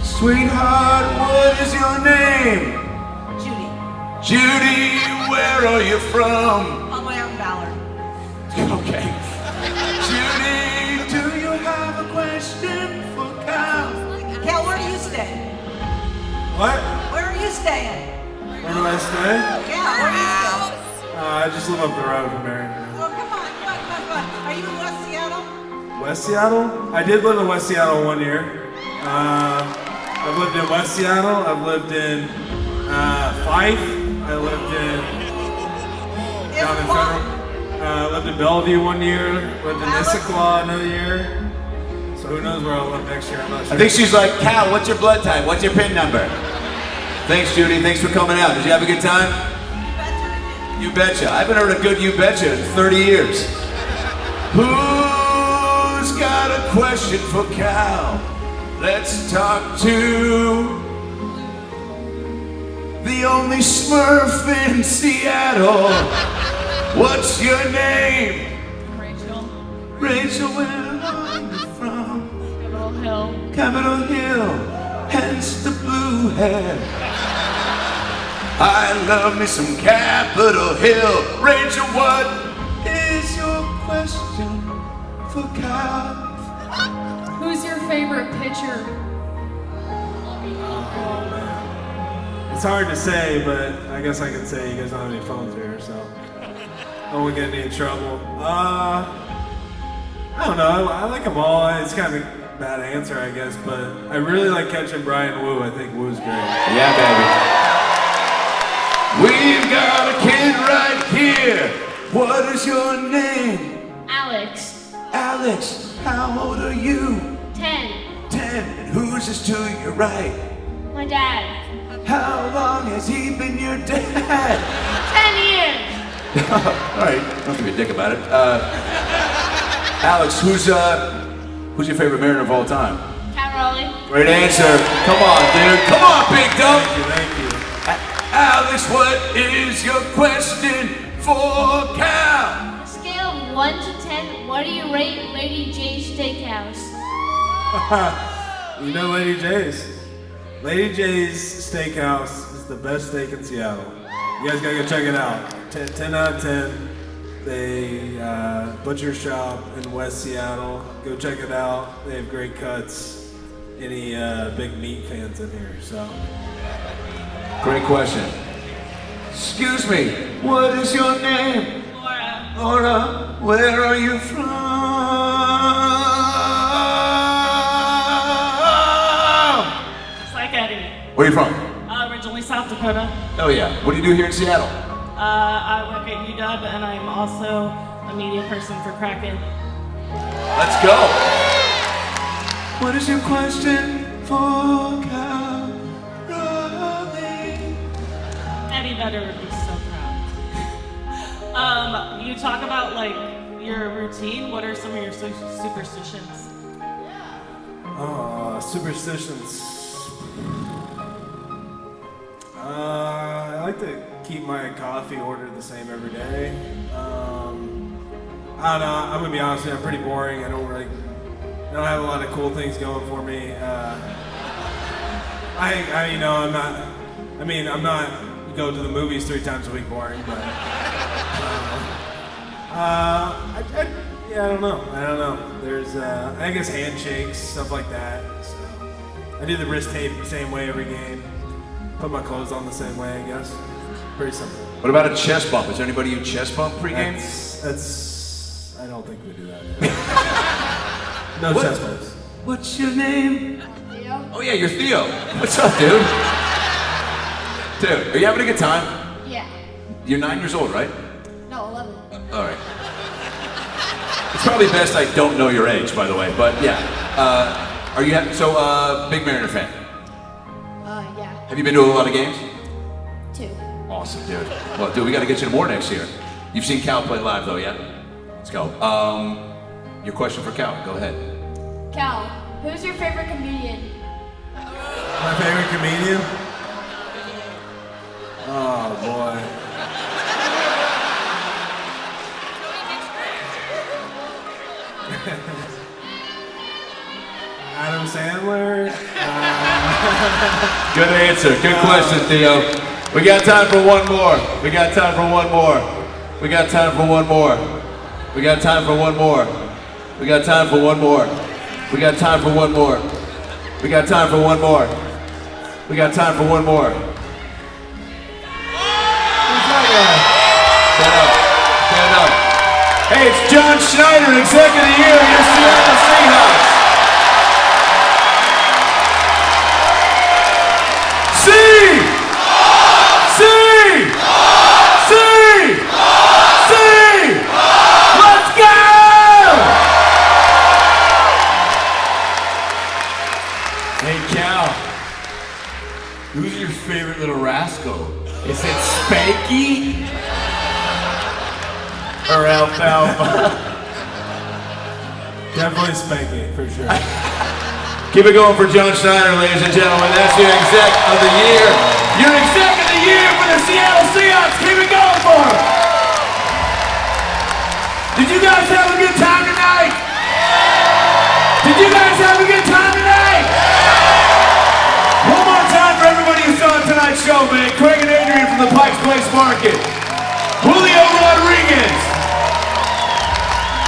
Sweetheart, what is your name? Judy. Judy, where are you from? On my own dollar. Okay. Judy, do you have a question for Cal? Cal, where do you stay? What? Where are you staying? Where do I stay? Yeah, where do you stay? I just live up the road from Barrington. Oh, come on. Are you in West Seattle? West Seattle? I did live in West Seattle 1 year. I've lived in West Seattle. I've lived in Fife. I lived in down in Federal. I lived in Bellevue 1 year. Lived in Issaquah another year. So who knows where I'll live next year? I'm not sure. I think she's like, Cal, what's your blood type? What's your PIN number? Thanks, Judy. Thanks for coming out. Did you have a good time? You betcha. I haven't heard a good you betcha in 30 years. Who's got a question for Cal? Let's talk to the only Smurf in Seattle. What's your name? Rachel. Rachel, where are you from? Capitol Hill. Capitol Hill, hence the blue hair. I love me some Capitol Hill. Rachel, what is your question for Cal? Who's your favorite pitcher? It's hard to say, but I guess I can say you guys don't have any phones here, so I won't get any in trouble. I don't know. I like them all. It's kind of a bad answer, I guess, but I really like catching Brian Wu. I think Wu's great. Yeah, baby. We've got a kid right here. What is your name? Alex. Alex, how old are you? 10. 10. And who's this to your right? My dad. How long has he been your dad? 10 years. All right, don't be a dick about it. Alex, who's your favorite Mariner of all time? Raleigh. Great answer. Come on, dude. Come on, big dump. Thank you. Alex, what is your question for Cal? On a scale of 1 to 10, what do you rate Lady J's Steakhouse? You know Lady J's. Lady J's Steakhouse is the best steak in Seattle. You guys gotta go check it out. 10 out of 10. They butcher shop in West Seattle. Go check it out. They have great cuts. Any big meat fans in here? So. Great question. Excuse me, what is your name? Laura. Laura, where are you from? It's like Eddie. Where are you from? Originally South Dakota. Oh yeah. What do you do here in Seattle? I work at UW and I'm also a media person for Kraken. Let's go. What is your question for Cal? Eddie Vedder would be so proud. You talk about like your routine. What are some of your superstitions? Superstitions. I like to keep my coffee ordered the same every day. I don't know. I'm gonna be honest with you. I'm pretty boring. I don't have a lot of cool things going for me. I'm not go to the movies 3 times a week boring, but I don't know. There's I guess handshakes, stuff like that. So I do the wrist tape the same way every game. Put my clothes on the same way, I guess. Pretty simple. What about a chest bump? Is there anybody you chest bump pregame? I don't think we do that yet. No chest bumps. What's your name? Theo. Oh yeah, you're Theo. What's up, dude? Dude, are you having a good time? Yeah. You're 9 years old, right? No, 11. All right. It's probably best I don't know your age, by the way, but yeah. Are you big Mariner fan? Yeah. Have you been to a lot of games? 2. Awesome, dude. Well, dude, we got to get you to more next year. You've seen Cal play live, though, yeah? Let's go. Your question for Cal. Go ahead. Cal, who's your favorite comedian? My favorite comedian? Oh boy. Adam Sandler. Good answer. Good question, Theo. We got time for one more. We got time for one more. We got time for one more. We got time for one more. We got time for one more. We got time for one more. We got time for one more. We got time for one more. Stand up. Stand up. Hey, it's John Schneider, Executive of the Year of your Seattle Seahawks. Let's go! Hey Cal, who's your favorite little rascal? Is it Spanky? Or Alfalfa? Definitely Spanky, for sure. Keep it going for John Schneider, ladies and gentlemen. That's your Exec of the Year. Your Exec of the Year for the Seattle Seahawks. Keep it going for him. Did you guys have a good time tonight? Did you guys have a good time tonight? One more time for everybody who saw tonight's show, man. Craig and Adrian from the Pikes Place Market. Julio Rodriguez.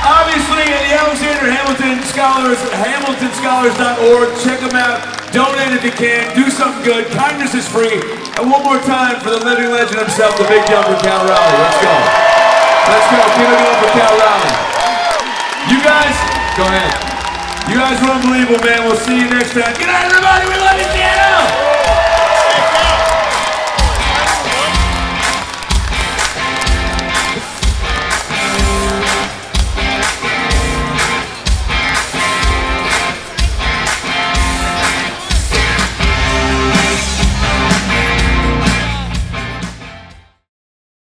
Obviously, the Alexander Hamilton Scholars, HamiltonScholars.org. Check them out. Donate if you can. Do something good. Kindness is free. And one more time for the living legend himself, the big jumper, Cal Raleigh. Let's go. Let's go. Keep it going for Cal Raleigh. You guys, go ahead. You guys were unbelievable, man. We'll see you next time. Good night, everybody. We love you.